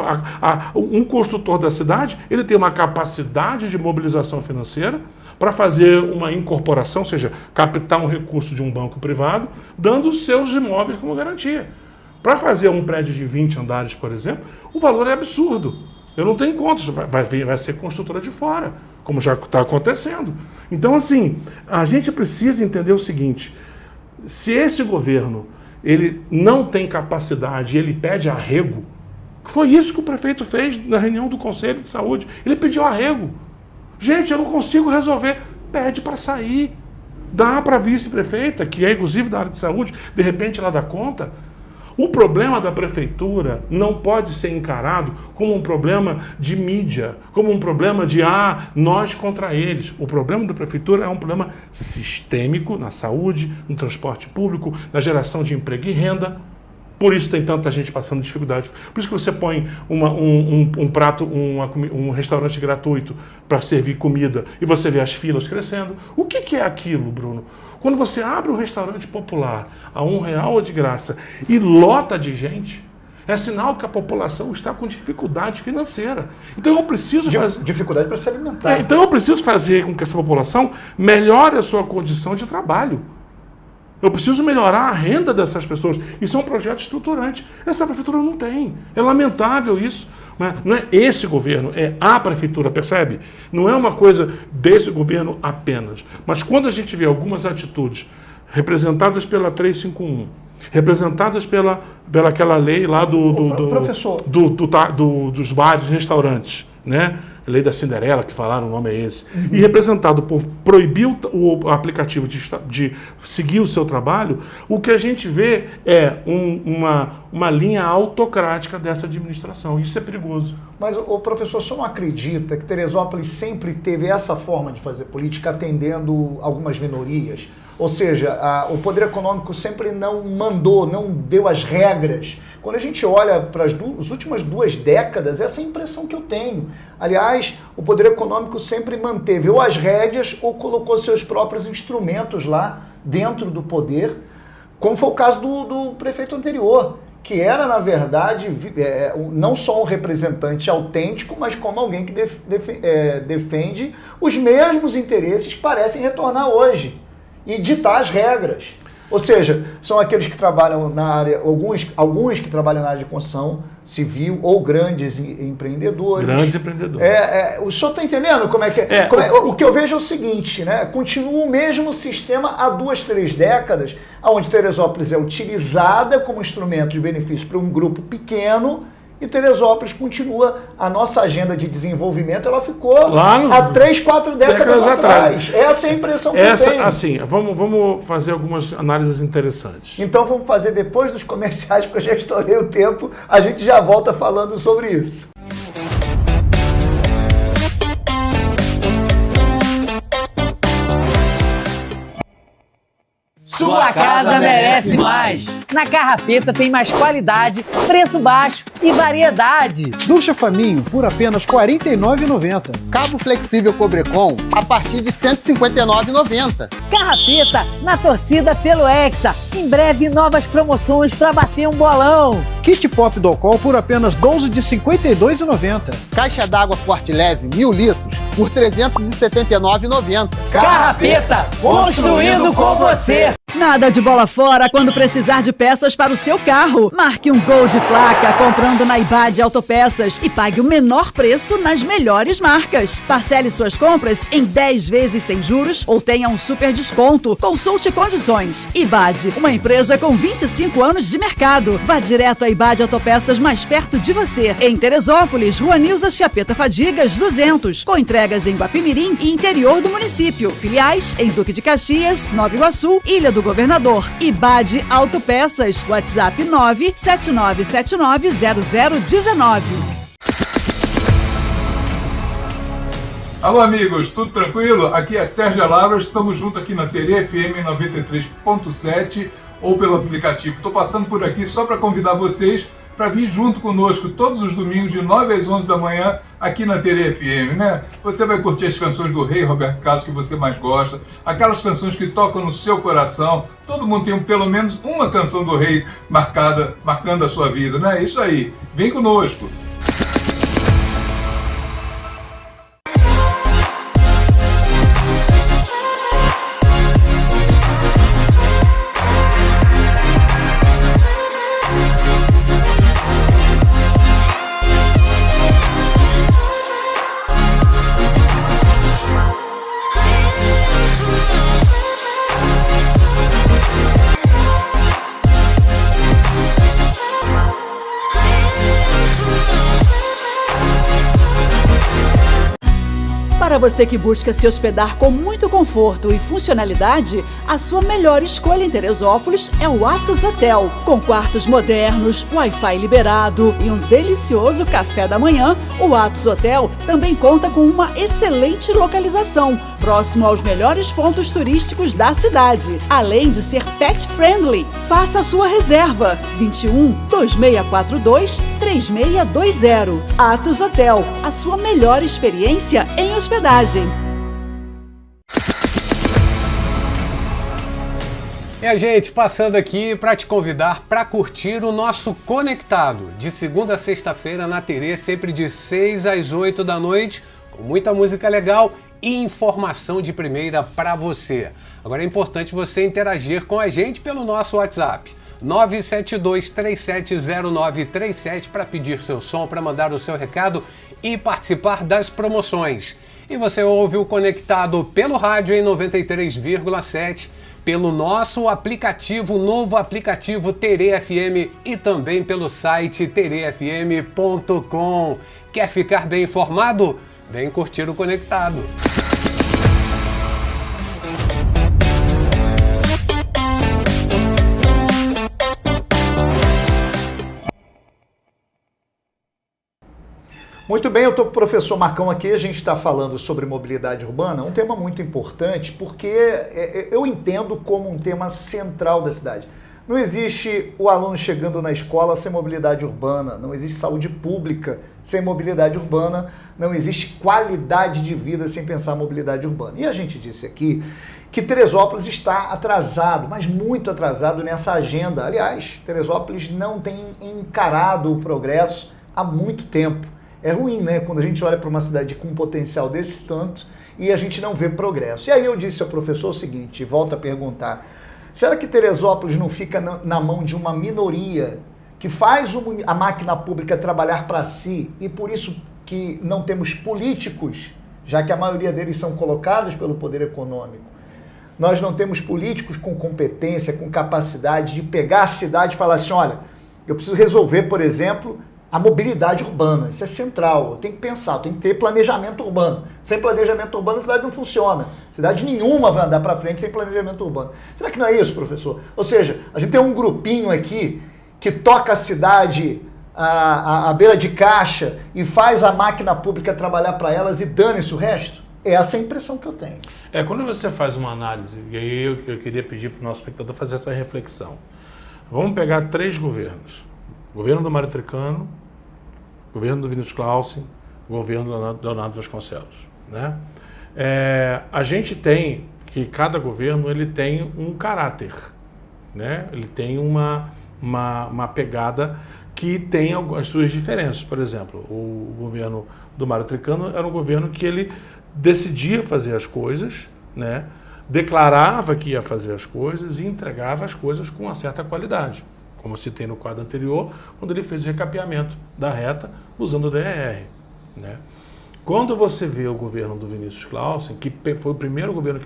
Speaker 3: Um construtor da cidade, ele tem uma capacidade de mobilização financeira para fazer uma incorporação, ou seja, captar um recurso de um banco privado, dando os seus imóveis como garantia. Para fazer um prédio de 20 andares, por exemplo, o valor é absurdo. Eu não tenho conta, vai ser construtora de fora, como já está acontecendo. Então, assim, a gente precisa entender o seguinte, se esse governo ele não tem capacidade, ele pede arrego, foi isso que o prefeito fez na reunião do Conselho de Saúde, ele pediu arrego. Gente, eu não consigo resolver, pede para sair. Dá para a vice-prefeita, que é inclusive da área de saúde, de repente ela dá conta. O problema da prefeitura não pode ser encarado como um problema de mídia, como um problema de nós contra eles. O problema da prefeitura é um problema sistêmico na saúde, no transporte público, na geração de emprego e renda. Por isso tem tanta gente passando dificuldade. Por isso que você põe um restaurante gratuito para servir comida e você vê as filas crescendo. O que é aquilo, Bruno? Quando você abre um restaurante popular a R$1 ou de graça e lota de gente, é sinal que a população está com dificuldade financeira. Então eu preciso fazer...
Speaker 1: Dificuldade para se alimentar.
Speaker 3: Então eu preciso fazer com que essa população melhore a sua condição de trabalho. Eu preciso melhorar a renda dessas pessoas. Isso é um projeto estruturante. Essa prefeitura não tem. É lamentável isso. Não é esse governo, é a prefeitura, percebe? Não é uma coisa desse governo apenas. Mas quando a gente vê algumas atitudes representadas pela 351, representadas pela aquela lei lá dos bares e restaurantes, né? Lei da Cinderela, que falaram, o nome é esse. E representado por proibir o aplicativo de seguir o seu trabalho, o que a gente vê é uma linha autocrática dessa administração. Isso é perigoso.
Speaker 1: Mas, o professor, só não acredita que Teresópolis sempre teve essa forma de fazer política atendendo algumas minorias? Ou seja, o poder econômico sempre não mandou, não deu as regras. Quando a gente olha para as últimas 2 décadas, essa é a impressão que eu tenho. Aliás, o poder econômico sempre manteve ou as rédeas ou colocou seus próprios instrumentos lá dentro do poder, como foi o caso do prefeito anterior, que era, na verdade, não só um representante autêntico, mas como alguém que defende os mesmos interesses que parecem retornar hoje e ditar as regras. Ou seja, são aqueles que trabalham na área, alguns que trabalham na área de construção, civil ou grandes empreendedores.
Speaker 3: Grandes empreendedores.
Speaker 1: O senhor está entendendo como é que é? O que eu vejo é o seguinte, né? Continua o mesmo sistema há 2, 3 décadas, onde Teresópolis é utilizada como instrumento de benefício para um grupo pequeno, e Teresópolis continua, a nossa agenda de desenvolvimento, ela ficou há 3, 4 décadas atrás. Essa é a impressão que eu tenho.
Speaker 3: Assim, vamos fazer algumas análises interessantes.
Speaker 1: Então vamos fazer depois dos comerciais, porque eu já estourei o tempo, a gente já volta falando sobre isso.
Speaker 4: Sua casa merece mais. Na Carrapeta tem mais qualidade, preço baixo e variedade.
Speaker 5: Ducha Faminho por apenas R$ 49,90.
Speaker 6: Cabo flexível Cobrecon a partir de R$ 159,90.
Speaker 4: Carrapeta, na torcida pelo Hexa. Em breve, novas promoções para bater um bolão.
Speaker 5: Kit Pop Docol por apenas 12 de R$ 52,90.
Speaker 6: Caixa d'água Forte Leve 1000 litros por R$ 379,90.
Speaker 4: Carrapeta, construindo com você.
Speaker 2: Nada de bola fora quando precisar de peças para o seu carro. Marque um gol de placa comprando na Ibad Autopeças e pague o menor preço nas melhores marcas. Parcele suas compras em 10 vezes sem juros ou tenha um super desconto. Consulte condições. Ibad, uma empresa com 25 anos de mercado. Vá direto a Ibad Autopeças mais perto de você. Em Teresópolis, Rua Nilza Chiapeta Fadigas, 200. Com entregas em Guapimirim e interior do município. Filiais em Duque de Caxias, Nova Iguaçu, Ilha do Governador. Ibad Autopeças. WhatsApp 979790019.
Speaker 9: Alô, amigos, tudo tranquilo? Aqui é Sérgio Lavras, estamos juntos aqui na TV FM 93.7 ou pelo aplicativo. Estou passando por aqui só para convidar vocês para vir junto conosco todos os domingos de 9 às 11 da manhã aqui na TV FM, né? Você vai curtir as canções do Rei Roberto Carlos que você mais gosta, aquelas canções que tocam no seu coração. Todo mundo tem pelo menos uma canção do Rei marcando a sua vida, né? Isso aí, vem conosco.
Speaker 2: Para você que busca se hospedar com muito conforto e funcionalidade, a sua melhor escolha em Teresópolis é o Atos Hotel. Com quartos modernos, Wi-Fi liberado e um delicioso café da manhã, o Atos Hotel também conta com uma excelente localização, próximo aos melhores pontos turísticos da cidade, além de ser pet friendly. Faça a sua reserva 21 2642 3620. Atos Hotel, a sua melhor experiência em hospedagem.
Speaker 10: Minha gente, passando aqui para te convidar para curtir o nosso Conectado, de segunda a sexta-feira na TV, sempre de 6 às 8 da noite, com muita música legal e informação de primeira para você. Agora é importante você interagir com a gente pelo nosso WhatsApp, 972370937, para pedir seu som, para mandar o seu recado e participar das promoções. E você ouve o Conectado pelo rádio em 93,7, pelo nosso aplicativo, novo aplicativo TV FM e também pelo site tvfm.com. Quer ficar bem informado? Vem curtir o Conectado.
Speaker 1: Muito bem, eu estou com o professor Marcão aqui, a gente está falando sobre mobilidade urbana, um tema muito importante porque eu entendo como um tema central da cidade. Não existe o aluno chegando na escola sem mobilidade urbana, não existe saúde pública sem mobilidade urbana, não existe qualidade de vida sem pensar mobilidade urbana. E a gente disse aqui que Teresópolis está atrasado, mas muito atrasado nessa agenda. Aliás, Teresópolis não tem encarado o progresso há muito tempo. É ruim, né? Quando a gente olha para uma cidade com um potencial desse tanto e a gente não vê progresso. E aí eu disse ao professor o seguinte, e volto a perguntar, será que Teresópolis não fica na mão de uma minoria que faz a máquina pública trabalhar para si, e por isso que não temos políticos, já que a maioria deles são colocados pelo poder econômico. Nós não temos políticos com competência, com capacidade de pegar a cidade e falar assim, olha, eu preciso resolver, por exemplo, a mobilidade urbana. Isso é central, eu tenho que pensar, eu tenho que ter planejamento urbano. Sem planejamento urbano a cidade não funciona. Cidade nenhuma vai andar para frente sem planejamento urbano. Será que não é isso, professor? Ou seja, a gente tem um grupinho aqui que toca a cidade à beira de caixa e faz a máquina pública trabalhar para elas e dane-se o resto? Essa é a impressão que eu tenho.
Speaker 3: Quando você faz uma análise, e aí eu queria pedir para o nosso espectador fazer essa reflexão. Vamos pegar 3 governos. Governo do Mário Tricano, governo do Vinícius Clausen, governo do Leonardo Vasconcelos. Né? A gente tem que cada governo ele tem um caráter, né? Ele tem uma pegada que tem as suas diferenças. Por exemplo, o governo do Mário Tricano era um governo que ele decidia fazer as coisas, né? Declarava que ia fazer as coisas e entregava as coisas com uma certa qualidade, como eu citei no quadro anterior, quando ele fez o recapeamento da reta usando o DRR. Né? Quando você vê o governo do Vinícius Clausen, que foi o primeiro governo que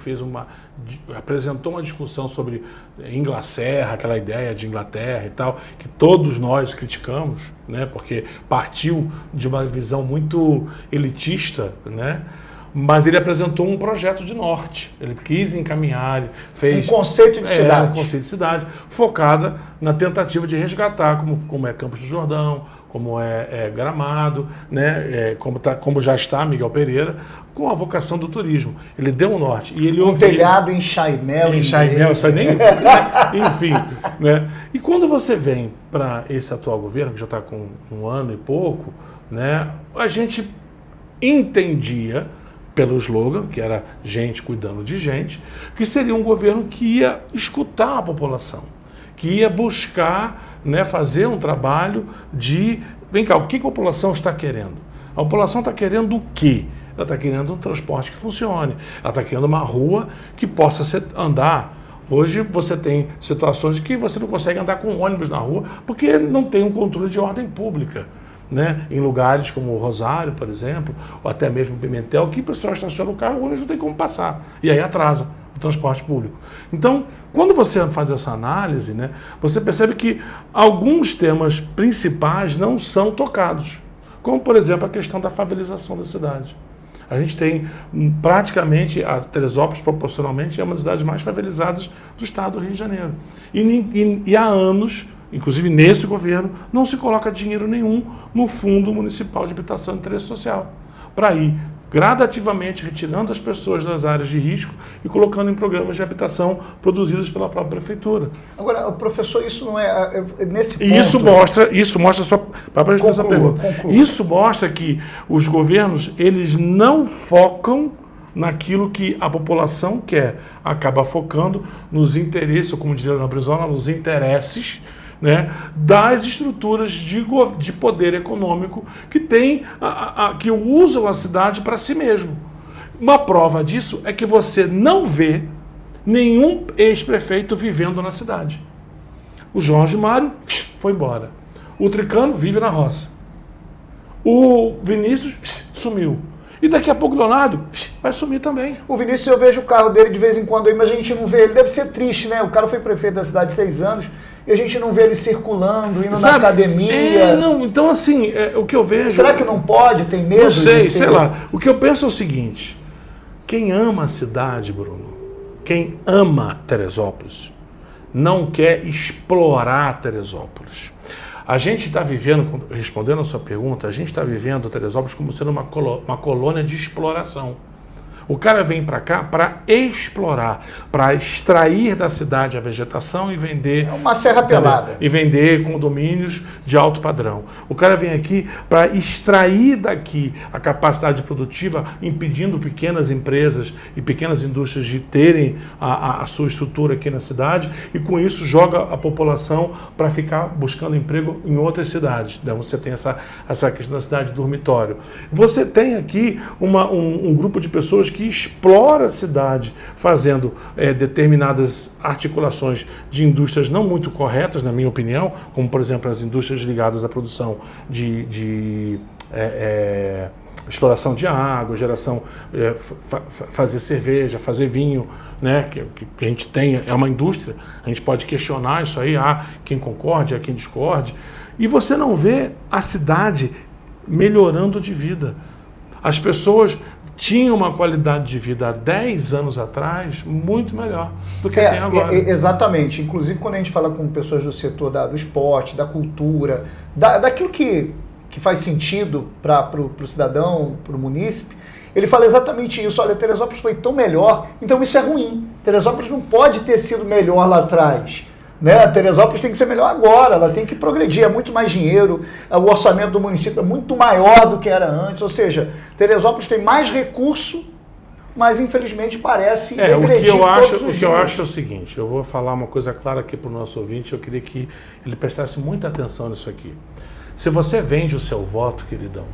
Speaker 3: apresentou uma discussão sobre Inglaterra, aquela ideia de Inglaterra e tal, que todos nós criticamos, né? Porque partiu de uma visão muito elitista, né? Mas ele apresentou um projeto de norte, ele quis encaminhar, ele fez...
Speaker 1: Um conceito de cidade.
Speaker 3: Um conceito de cidade, focada na tentativa de resgatar, como é Campos do Jordão, como é Gramado, né? Como já está Miguel Pereira, com a vocação do turismo. Ele deu um norte. E ele
Speaker 1: telhado em Chaimel.
Speaker 3: Isso nem... Enfim. Né? E quando você vem para esse atual governo, que já está com 1 ano e pouco, né? A gente entendia, pelo slogan, que era gente cuidando de gente, que seria um governo que ia escutar a população, que ia buscar, né, fazer um trabalho de... Vem cá, o que a população está querendo? A população está querendo o quê? Ela está querendo um transporte que funcione, ela está querendo uma rua que possa andar. Hoje você tem situações que você não consegue andar com ônibus na rua porque não tem um controle de ordem pública. Né? Em lugares como o Rosário, por exemplo, ou até mesmo Pimentel, que o pessoal estaciona o carro, o ônibus não tem como passar. E aí atrasa o transporte público. Então, quando você faz essa análise, né, você percebe que alguns temas principais não são tocados. Como, por exemplo, a questão da favelização da cidade. A gente tem praticamente, a Teresópolis proporcionalmente é uma das cidades mais favelizadas do estado do Rio de Janeiro. E há anos, inclusive nesse governo, não se coloca dinheiro nenhum no Fundo Municipal de Habitação e Interesse Social, para ir gradativamente retirando as pessoas das áreas de risco e colocando em programas de habitação produzidos pela própria prefeitura.
Speaker 1: Agora, professor, isso não é nesse ponto...
Speaker 3: Isso mostra só para responder a sua pergunta. Isso mostra que os governos, eles não focam naquilo que a população quer, acaba focando nos interesses, ou como diria Leonardo Brizola, nos interesses, né, das estruturas de poder econômico que que usam a cidade para si mesmo. Uma prova disso é que você não vê nenhum ex-prefeito vivendo na cidade. O Jorge Mário foi embora. O Tricano vive na roça. O Vinícius sumiu. E daqui a pouco o Leonardo vai sumir também.
Speaker 1: O Vinícius, eu vejo o carro dele de vez em quando aí, mas a gente não vê ele. Deve ser triste, né? O cara foi prefeito da cidade 6 anos e a gente não vê ele circulando, indo na academia.
Speaker 3: Então assim, o que eu vejo...
Speaker 1: Será que não pode? Tem medo?
Speaker 3: Não sei lá. O que eu penso é o seguinte, quem ama a cidade, Bruno, quem ama Teresópolis, não quer explorar Teresópolis. A gente está vivendo, respondendo a sua pergunta, a gente está vivendo Teresópolis como sendo uma colônia de exploração. O cara vem para cá para explorar, para extrair da cidade a vegetação e vender...
Speaker 1: É uma serra pelada.
Speaker 3: E vender condomínios de alto padrão. O cara vem aqui para extrair daqui a capacidade produtiva, impedindo pequenas empresas e pequenas indústrias de terem a sua estrutura aqui na cidade, e com isso joga a população para ficar buscando emprego em outras cidades. Então você tem essa questão da cidade dormitório. Você tem aqui um grupo de pessoas que que explora a cidade fazendo determinadas articulações de indústrias não muito corretas, na minha opinião, como, por exemplo, as indústrias ligadas à produção de exploração de água, geração, fazer cerveja, fazer vinho, né, que a gente tem, é uma indústria, a gente pode questionar isso aí, há quem concorde, há quem discorde, e você não vê a cidade melhorando de vida. As pessoas tinham uma qualidade de vida há 10 anos atrás muito melhor do que tem agora.
Speaker 1: Exatamente. Inclusive, quando a gente fala com pessoas do setor do esporte, da cultura, daquilo que faz sentido para o cidadão, para o munícipe, ele fala exatamente isso. Olha, Teresópolis foi tão melhor, então isso é ruim. Teresópolis não pode ter sido melhor lá atrás. Né? A Teresópolis tem que ser melhor agora, ela tem que progredir, é muito mais dinheiro, o orçamento do município é muito maior do que era antes, ou seja, Teresópolis tem mais recurso, mas infelizmente parece regredir todos os dias.
Speaker 3: O que eu acho é o seguinte, eu vou falar uma coisa clara aqui para o nosso ouvinte, eu queria que ele prestasse muita atenção nisso aqui. Se você vende o seu voto, queridão,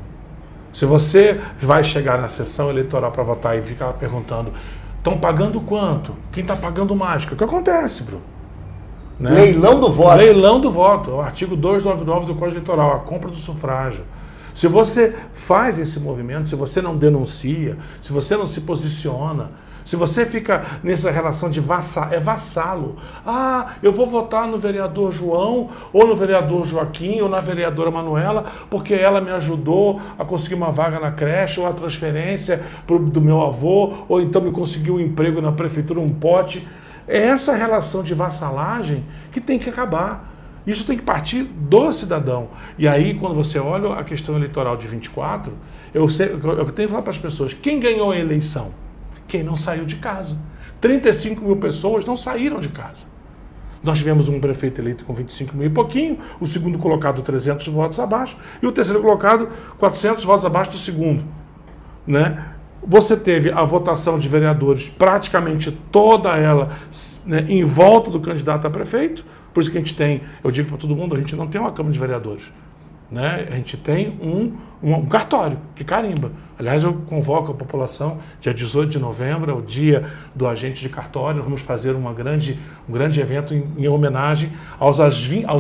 Speaker 3: se você vai chegar na sessão eleitoral para votar e ficar perguntando, estão pagando quanto? Quem está pagando mais? O que acontece, Bruno? Né?
Speaker 1: Leilão do voto.
Speaker 3: Leilão do voto, o artigo 299 do Código Eleitoral, a compra do sufrágio. Se você faz esse movimento, se você não denuncia, se você não se posiciona, se você fica nessa relação de vassalo. Ah, eu vou votar no vereador João, ou no vereador Joaquim, ou na vereadora Manuela, porque ela me ajudou a conseguir uma vaga na creche, ou a transferência do meu avô, ou então me conseguiu um emprego na prefeitura, um pote. É essa relação de vassalagem que tem que acabar. Isso tem que partir do cidadão. E aí, quando você olha a questão eleitoral de 24, eu tenho que falar para as pessoas, quem ganhou a eleição? Quem não saiu de casa. 35 mil pessoas não saíram de casa. Nós tivemos um prefeito eleito com 25 mil e pouquinho, o segundo colocado 300 votos abaixo, e o terceiro colocado 400 votos abaixo do segundo. Né? Você teve a votação de vereadores, praticamente toda ela, né, em volta do candidato a prefeito. Por isso que a gente tem, eu digo para todo mundo, a gente não tem uma Câmara de Vereadores. Né? A gente tem um cartório que carimba. Aliás, eu convoco a população, dia 18 de novembro, é o dia do agente de cartório. Vamos fazer um grande evento em homenagem aos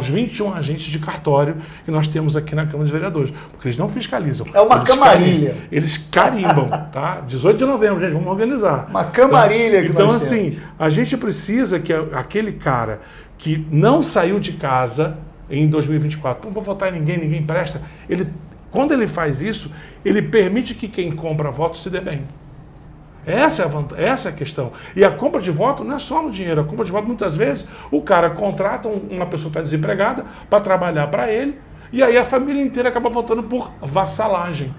Speaker 3: 21 agentes de cartório que nós temos aqui na Câmara de Vereadores. Porque eles não fiscalizam.
Speaker 1: É uma camarilha.
Speaker 3: Eles carimbam, tá? 18 de novembro, gente, vamos organizar.
Speaker 1: Uma camarilha que
Speaker 3: então,
Speaker 1: nós
Speaker 3: assim,
Speaker 1: temos.
Speaker 3: A gente precisa que aquele cara que não saiu de casa em 2024, não vou votar em ninguém presta, quando ele faz isso, ele permite que quem compra voto se dê bem. Essa é a questão. E a compra de voto não é só no dinheiro, a compra de voto muitas vezes, o cara contrata uma pessoa que está desempregada para trabalhar para ele, e aí a família inteira acaba votando por vassalagem,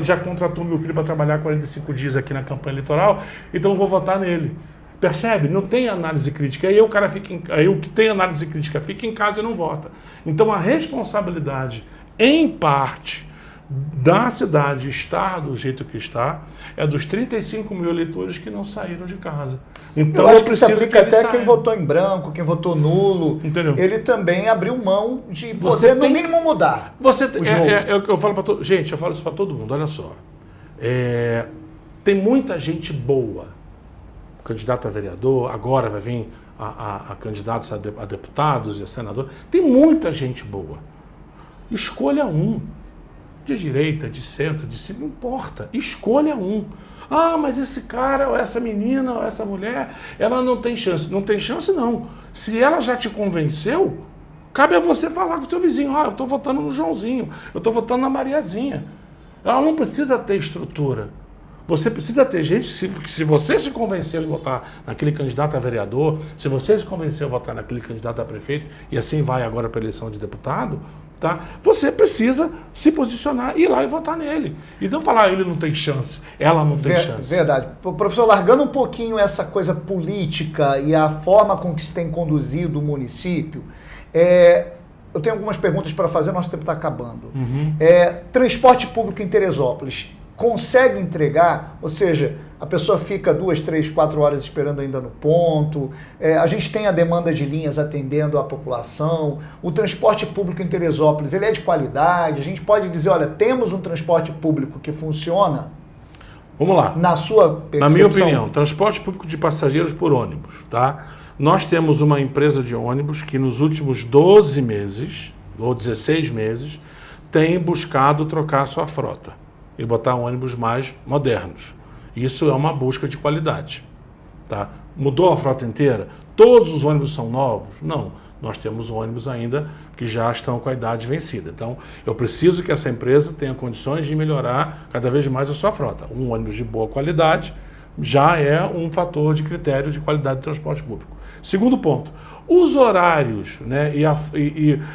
Speaker 3: já contratou meu filho para trabalhar 45 dias aqui na campanha eleitoral, então eu vou votar nele. Percebe? Não tem análise crítica. Aí o cara aí o que tem análise crítica fica em casa e não vota. Então a responsabilidade, em parte, da cidade estar do jeito que está, é dos 35 mil eleitores que não saíram de casa. Então
Speaker 1: eu acho que isso aplica até quem votou em branco, quem votou nulo.
Speaker 3: Entendeu?
Speaker 1: Ele também abriu mão de poder, no mínimo, mudar o jogo.
Speaker 3: Eu falo para gente, eu falo isso para todo mundo. Olha só, tem muita gente boa. Candidato a vereador, agora vai vir a candidatos a deputados e a senador. Tem muita gente boa. Escolha um. De direita, de centro, de cima, não importa. Escolha um. Ah, mas esse cara, ou essa menina, ou essa mulher, ela não tem chance. Não tem chance, não. Se ela já te convenceu, cabe a você falar com o teu vizinho. Eu estou votando no Joãozinho, eu estou votando na Mariazinha. Ela não precisa ter estrutura. Você precisa ter gente, se você se convenceu em votar naquele candidato a vereador, se você se convenceu a votar naquele candidato a prefeito, e assim vai agora para a eleição de deputado, tá? Você precisa se posicionar, ir lá e votar nele. E não falar, ele não tem chance, ela não tem chance.
Speaker 1: Verdade. Professor, largando um pouquinho essa coisa política e a forma com que se tem conduzido o município, eu tenho algumas perguntas para fazer, nosso tempo está acabando. Transporte público em Teresópolis consegue entregar, ou seja, a pessoa fica 2, 3, 4 horas esperando ainda no ponto, a gente tem a demanda de linhas atendendo a população, o transporte público em Teresópolis, ele é de qualidade, a gente pode dizer, olha, temos um transporte público que funciona?
Speaker 3: Vamos lá.
Speaker 1: Na sua percepção?
Speaker 3: Na minha opinião, transporte público de passageiros por ônibus, tá? Nós temos uma empresa de ônibus que nos últimos 12 meses, ou 16 meses, tem buscado trocar a sua frota e botar ônibus mais modernos. Isso é uma busca de qualidade, tá? Mudou a frota inteira? Todos os ônibus são novos? Não. Nós temos ônibus ainda que já estão com a idade vencida. Então, eu preciso que essa empresa tenha condições de melhorar cada vez mais a sua frota. Um ônibus de boa qualidade já é um fator de critério de qualidade de transporte público. Segundo ponto, os horários, né, e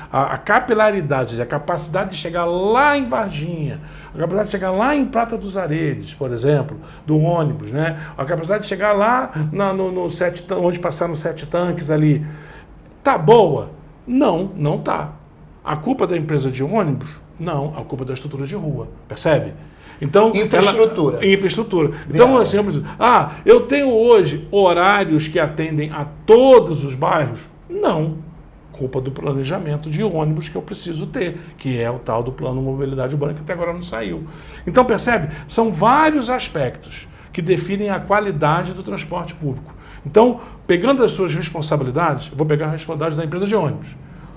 Speaker 3: a capilaridade, a capacidade de chegar lá em Varginha, a capacidade de chegar lá em Prata dos Aredes, por exemplo, do ônibus, né, a capacidade de chegar lá onde passaram 7 tanques ali, tá boa? Não, não tá. A culpa da empresa de ônibus? Não, a culpa da estrutura de rua, percebe? Então, infraestrutura. Então, assim, eu tenho hoje horários que atendem a todos os bairros? Não. Culpa do planejamento de ônibus que eu preciso ter, que é o tal do Plano Mobilidade Urbana, que até agora não saiu. Então, percebe? São vários aspectos que definem a qualidade do transporte público. Então, pegando as suas responsabilidades, eu vou pegar a responsabilidade da empresa de ônibus.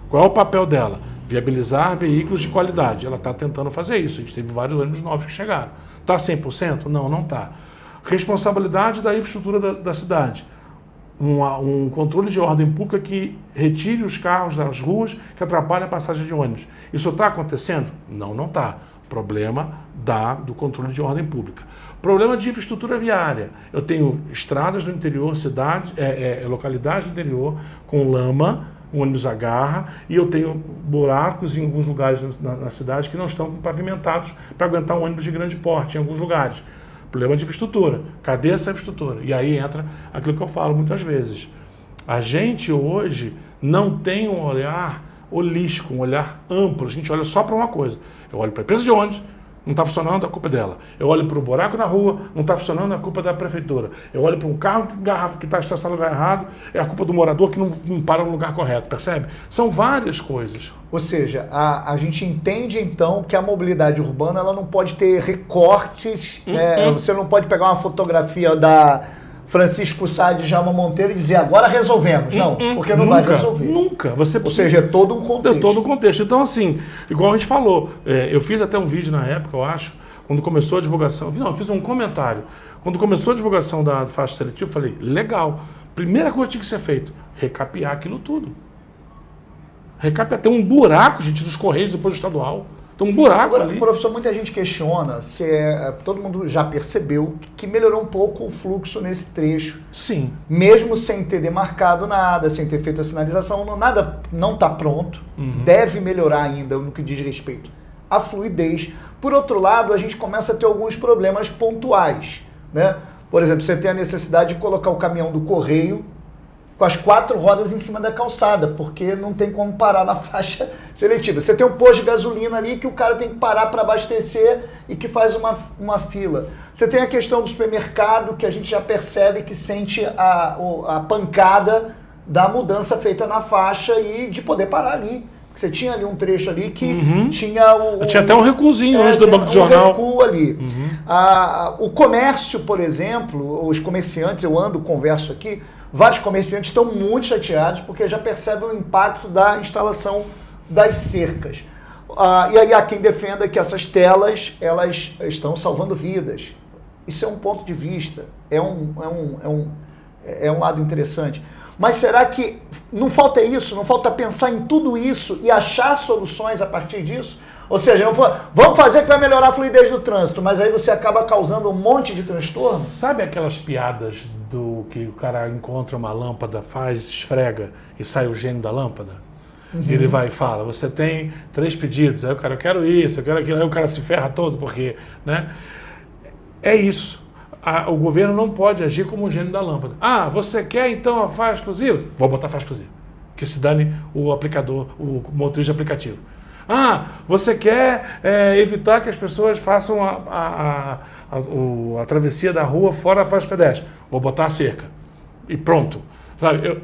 Speaker 3: Qual é o papel dela? Viabilizar veículos de qualidade. Ela está tentando fazer isso. A gente teve vários ônibus novos que chegaram. Está 100%? Não, não está. Responsabilidade da infraestrutura da cidade. Um controle de ordem pública que retire os carros das ruas que atrapalham a passagem de ônibus. Isso está acontecendo? Não, não está. Problema do controle de ordem pública. Problema de infraestrutura viária. Eu tenho estradas do interior, localidades do interior com lama, o ônibus agarra, e eu tenho buracos em alguns lugares na cidade que não estão pavimentados para aguentar um ônibus de grande porte em alguns lugares. Problema de infraestrutura. Cadê essa infraestrutura? E aí entra aquilo que eu falo muitas vezes. A gente hoje não tem um olhar holístico, um olhar amplo. A gente olha só para uma coisa. Eu olho para a empresa de ônibus, não está funcionando, a culpa é dela. Eu olho para o buraco na rua, não está funcionando, a culpa é da prefeitura. Eu olho para um carro que está estacionado no lugar errado, é a culpa do morador que não para no lugar correto, percebe? São várias coisas.
Speaker 1: Ou seja, a gente entende então que a mobilidade urbana ela não pode ter recortes, né? Você não pode pegar uma fotografia da Francisco Sá de Djalma Monteiro e dizer agora resolvemos. Não, porque não vai resolver.
Speaker 3: Nunca.
Speaker 1: Ou seja, é todo um contexto.
Speaker 3: É todo um contexto. Então, assim, igual a gente falou, eu fiz até um vídeo na época, eu acho, quando começou a divulgação. Não, eu fiz um comentário. Quando começou a divulgação da faixa seletiva, eu falei, legal. Primeira coisa que tinha que ser feito, recapear aquilo tudo. Recapear. Tem um buraco, gente, dos Correios depois do estadual. Tem um buraco
Speaker 1: agora,
Speaker 3: ali.
Speaker 1: Professor, muita gente questiona se todo mundo já percebeu que melhorou um pouco o fluxo nesse trecho.
Speaker 3: Sim.
Speaker 1: Mesmo sem ter demarcado nada, sem ter feito a sinalização, nada não está pronto. Deve melhorar ainda no que diz respeito à fluidez. Por outro lado, a gente começa a ter alguns problemas pontuais, né? Por exemplo, você tem a necessidade de colocar o caminhão do correio com as 4 rodas em cima da calçada, porque não tem como parar na faixa seletiva. Você tem um posto de gasolina ali que o cara tem que parar para abastecer e que faz uma fila. Você tem a questão do supermercado, que a gente já percebe que sente a pancada da mudança feita na faixa e de poder parar ali. Você tinha ali um trecho ali que tinha
Speaker 3: tinha até um recuozinho antes do banco de jornal.
Speaker 1: Recuo ali. O comércio, por exemplo, os comerciantes, eu converso aqui, vários comerciantes estão muito chateados porque já percebem o impacto da instalação das cercas. E aí há quem defenda que essas telas elas estão salvando vidas. Isso é um ponto de vista, é um lado interessante. Mas será que não falta isso? Não falta pensar em tudo isso e achar soluções a partir disso? Ou seja, vamos fazer que vai melhorar a fluidez do trânsito, mas aí você acaba causando um monte de transtorno?
Speaker 3: Sabe aquelas piadas do que o cara encontra uma lâmpada, esfrega e sai o gênio da lâmpada? E ele vai e fala, você tem 3 pedidos, aí o cara, eu quero isso, eu quero aquilo, aí o cara se ferra todo, porque, né? É isso. O governo não pode agir como o gênio da lâmpada. Ah, você quer então a faixa exclusiva? Vou botar faixa exclusiva. Que se dane o aplicador, o motorista de aplicativo. Ah, você quer evitar que as pessoas façam a travessia da rua fora da faixa pedestre? Vou botar a cerca. E pronto. Sabe,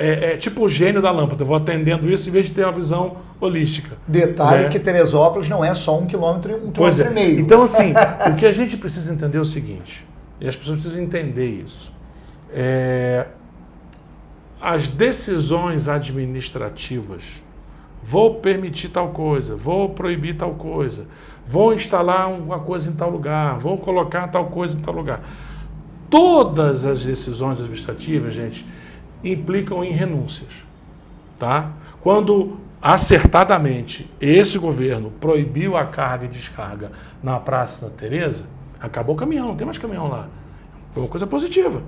Speaker 3: é tipo o gênio da lâmpada, eu vou atendendo isso em vez de ter uma visão holística.
Speaker 1: Detalhe
Speaker 3: né?
Speaker 1: que Teresópolis não é só 1 quilômetro,
Speaker 3: Pois
Speaker 1: e meio.
Speaker 3: Então, assim, o que a gente precisa entender é o seguinte, e as pessoas precisam entender isso, as decisões administrativas, vou permitir tal coisa, vou proibir tal coisa, vou instalar uma coisa em tal lugar, vou colocar tal coisa em tal lugar. Todas as decisões administrativas, gente, implicam em renúncias, tá? Quando acertadamente esse governo proibiu a carga e descarga na Praça da Teresa, acabou o caminhão, não tem mais caminhão lá. Foi uma coisa positiva.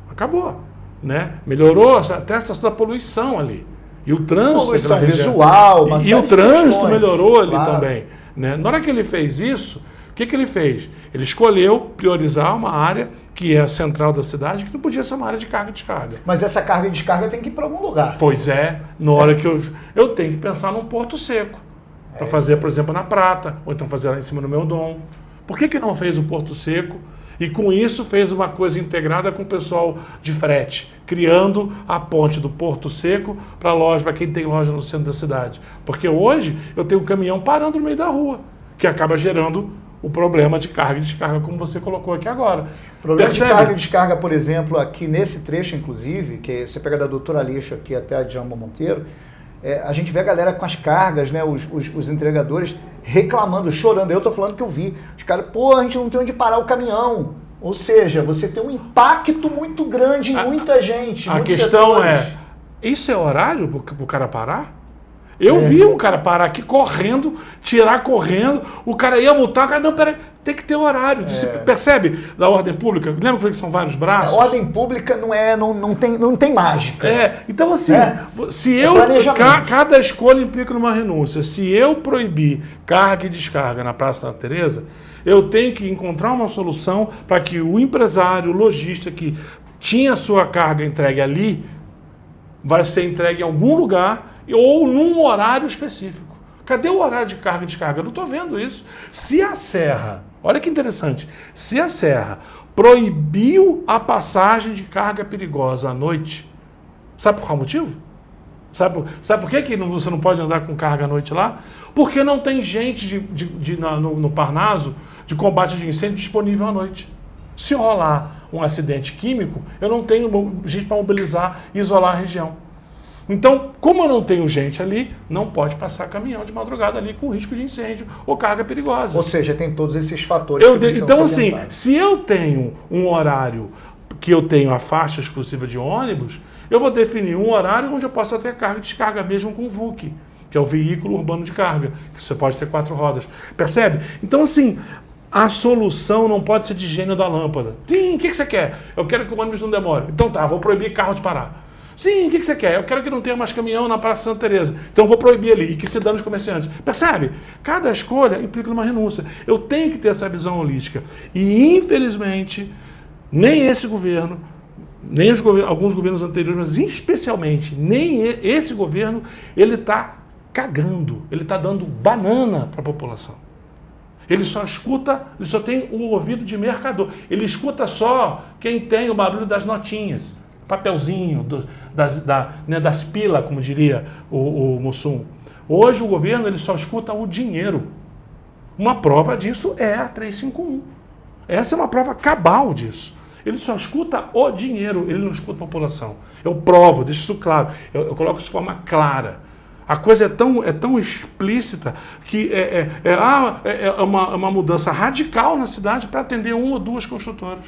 Speaker 3: Acabou, né? Melhorou até a situação da poluição ali. E o trânsito...
Speaker 1: Poluição visual, uma série
Speaker 3: E o
Speaker 1: de
Speaker 3: trânsito
Speaker 1: questões,
Speaker 3: melhorou ali
Speaker 1: claro.
Speaker 3: também, né? Na hora que ele fez isso, o que ele fez? Ele escolheu priorizar uma área que é a central da cidade, que não podia ser uma área de carga e descarga.
Speaker 1: Mas essa carga e descarga tem que ir para algum lugar.
Speaker 3: Pois é, na hora que eu tenho que pensar num porto seco, para fazer, por exemplo, na Prata, ou então fazer lá em cima no Meudon. Por que não fez o porto seco? E com isso fez uma coisa integrada com o pessoal de frete, criando a ponte do Porto Seco para loja, para quem tem loja no centro da cidade. Porque hoje eu tenho um caminhão parando no meio da rua, que acaba gerando o problema de carga e descarga, como você colocou aqui agora.
Speaker 1: Problema de carga e descarga, por exemplo, aqui nesse trecho, inclusive, que você pega da Doutora Aleixo aqui até a Djalma Monteiro, a gente vê a galera com as cargas, né, os entregadores reclamando, chorando. Eu tô falando que eu vi. Os caras, a gente não tem onde parar o caminhão. Ou seja, você tem um impacto muito grande em muita gente.
Speaker 3: A questão isso é horário pro cara parar? Eu vi um cara parar aqui correndo, tirar correndo, o cara ia multar, o cara, não, peraí, tem que ter horário. Percebe? Da ordem pública? Lembra que eu falei que são vários braços?
Speaker 1: A ordem pública não tem mágica.
Speaker 3: Então assim, se cada escolha implica numa renúncia. Se eu proibir carga e descarga na Praça da Teresa, eu tenho que encontrar uma solução para que o empresário, o lojista que tinha a sua carga entregue ali, vai ser entregue em algum lugar ou num horário específico. Cadê o horário de carga e descarga? Eu não estou vendo isso. Se a Serra, olha que interessante, se a Serra proibiu a passagem de carga perigosa à noite, sabe por qual motivo? Sabe por que você não pode andar com carga à noite lá? Porque não tem gente no Parnaso de combate de incêndio disponível à noite. Se rolar um acidente químico, eu não tenho gente para mobilizar e isolar a região. Então, como eu não tenho gente ali, não pode passar caminhão de madrugada ali com risco de incêndio ou carga perigosa.
Speaker 1: Ou seja, tem todos esses fatores que precisam
Speaker 3: Então,
Speaker 1: ser
Speaker 3: assim,
Speaker 1: pensados.
Speaker 3: se eu tenho um horário que eu tenho a faixa exclusiva de ônibus, eu vou definir um horário onde eu possa ter carga e descarga mesmo com o VUC, que é o veículo urbano de carga, que você pode ter 4 rodas. Percebe? Então, assim, a solução não pode ser de gênio da lâmpada. Sim, o que você quer? Eu quero que o ônibus não demore. Então tá, vou proibir carro de parar. Sim, o que você quer? Eu quero que não tenha mais caminhão na Praça Santa Teresa. Então vou proibir ali e que se dane os comerciantes. Percebe? Cada escolha implica numa renúncia. Eu tenho que ter essa visão holística. E infelizmente, nem esse governo, nem alguns governos anteriores, mas especialmente nem esse governo, ele está cagando, ele está dando banana para a população. Ele só tem o ouvido de mercador. Ele escuta só quem tem o barulho das notinhas. Papelzinho, das pilas, como diria o Mussum. Hoje o governo ele só escuta o dinheiro. Uma prova disso é a 351. Essa é uma prova cabal disso. Ele só escuta o dinheiro, ele não escuta a população. Eu provo, deixo isso claro. Eu coloco isso de forma clara. A coisa é tão explícita que é uma mudança radical na cidade para atender 1 ou 2 construtoras.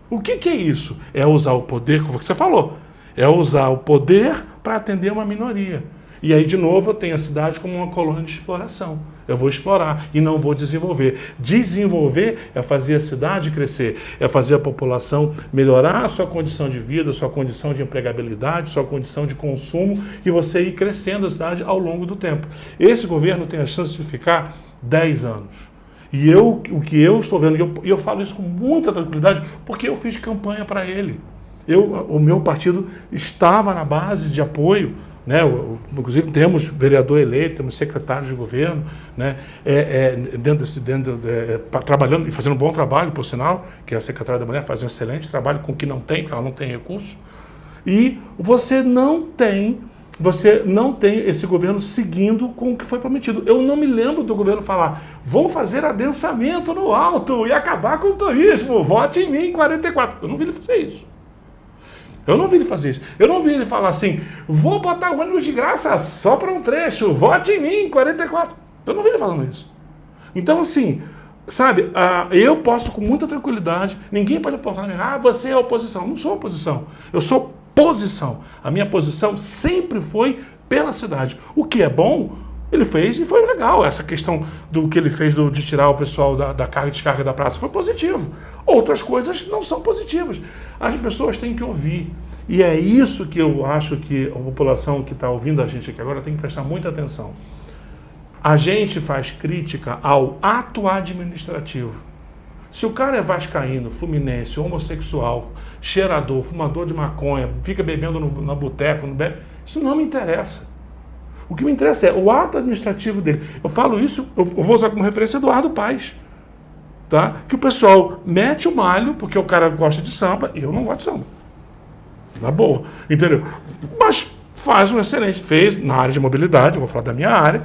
Speaker 3: O que é isso? É usar o poder, como você falou, é usar o poder para atender uma minoria. E aí, de novo, eu tenho a cidade como uma colônia de exploração. Eu vou explorar e não vou desenvolver. Desenvolver é fazer a cidade crescer, é fazer a população melhorar a sua condição de vida, a sua condição de empregabilidade, a sua condição de consumo e você ir crescendo a cidade ao longo do tempo. Esse governo tem a chance de ficar 10 anos. E o que eu estou vendo, e eu falo isso com muita tranquilidade, porque eu fiz campanha para ele. O meu partido estava na base de apoio, né? Inclusive temos vereador eleito, temos secretários de governo, né? Trabalhando e fazendo um bom trabalho, por sinal, que a secretária da Mulher faz um excelente trabalho com o que não tem, porque ela não tem recurso. E você não tem esse governo seguindo com o que foi prometido. Eu não me lembro do governo falar, vou fazer adensamento no alto e acabar com o turismo, vote em mim 44. Eu não vi ele fazer isso. Eu não vi ele fazer isso. Eu não vi ele falar assim, vou botar o ônibus de graça só para um trecho, vote em mim 44. Eu não vi ele falando isso. Então, assim, sabe, eu posso com muita tranquilidade, ninguém pode apontar na minha, você é oposição. Não sou oposição, eu sou posição. A minha posição sempre foi pela cidade. O que é bom, ele fez e foi legal. Essa questão do que ele fez de tirar o pessoal da carga e descarga da praça foi positivo. Outras coisas não são positivas. As pessoas têm que ouvir. E é isso que eu acho que a população que está ouvindo a gente aqui agora tem que prestar muita atenção. A gente faz crítica ao ato administrativo. Se o cara é vascaíno, fluminense, homossexual, cheirador, fumador de maconha, fica bebendo no boteco, isso não me interessa. O que me interessa é o ato administrativo dele. Eu falo isso, eu vou usar como referência Eduardo Paes. Tá? Que o pessoal mete o malho, porque o cara gosta de samba, e eu não gosto de samba. Na boa, entendeu? Mas faz um excelente, fez na área de mobilidade, eu vou falar da minha área,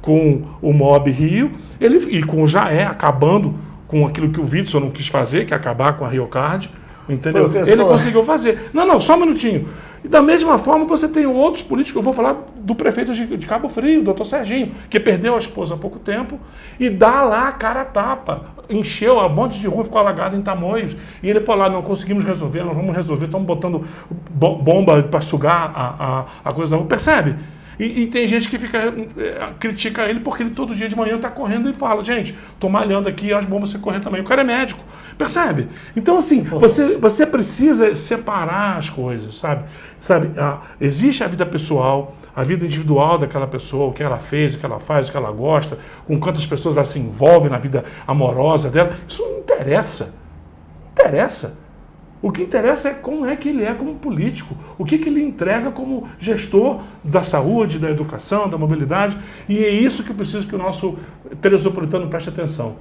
Speaker 3: com o Mob Rio, e com o Jaé, acabando com aquilo que o Witzel não quis fazer, que é acabar com a Rio Card, entendeu? Professor. Ele conseguiu fazer. Não, só um minutinho. E da mesma forma você tem outros políticos, eu vou falar do prefeito de Cabo Frio, o doutor Serginho, que perdeu a esposa há pouco tempo, e dá lá a cara a tapa, encheu a monte de rua, ficou alagado em Tamoios, e ele falou, não conseguimos resolver, nós vamos resolver, estamos botando bomba para sugar a coisa da rua, percebe? E tem gente que critica ele porque ele todo dia de manhã está correndo e fala, gente, estou malhando aqui, as bombas você correr também. O cara é médico, percebe? Então, assim, você precisa separar as coisas, sabe? Existe a vida pessoal, a vida individual daquela pessoa, o que ela fez, o que ela faz, o que ela gosta, com quantas pessoas ela se envolve na vida amorosa dela. Isso não interessa. Não interessa. O que interessa é como é que ele é como político, o que ele entrega como gestor da saúde, da educação, da mobilidade, e é isso que eu preciso que o nosso teresopolitano preste atenção.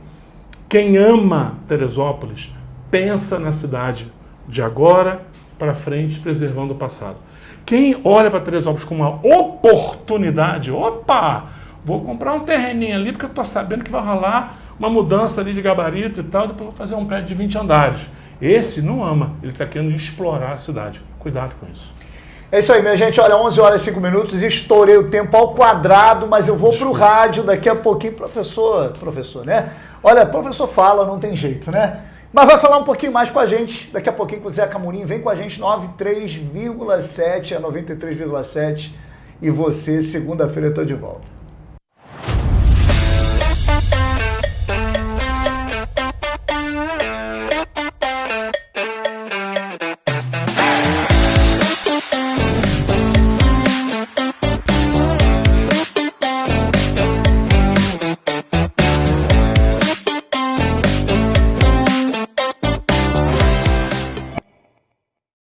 Speaker 3: Quem ama Teresópolis, pensa na cidade de agora para frente, preservando o passado. Quem olha para Teresópolis como uma oportunidade, vou comprar um terreninho ali porque eu estou sabendo que vai rolar uma mudança ali de gabarito e tal, depois vou fazer um prédio de 20 andares. Esse não ama, ele está querendo explorar a cidade. Cuidado com isso.
Speaker 1: É isso aí, minha gente. Olha, 11 horas e 5 minutos, estourei o tempo ao quadrado, mas eu vou para o rádio daqui a pouquinho. Professor, né? Olha, professor fala, não tem jeito, né? Mas vai falar um pouquinho mais com a gente daqui a pouquinho com o Zeca Amorim. Vem com a gente, 93,7 a 93,7. E você, segunda-feira, eu estou de volta.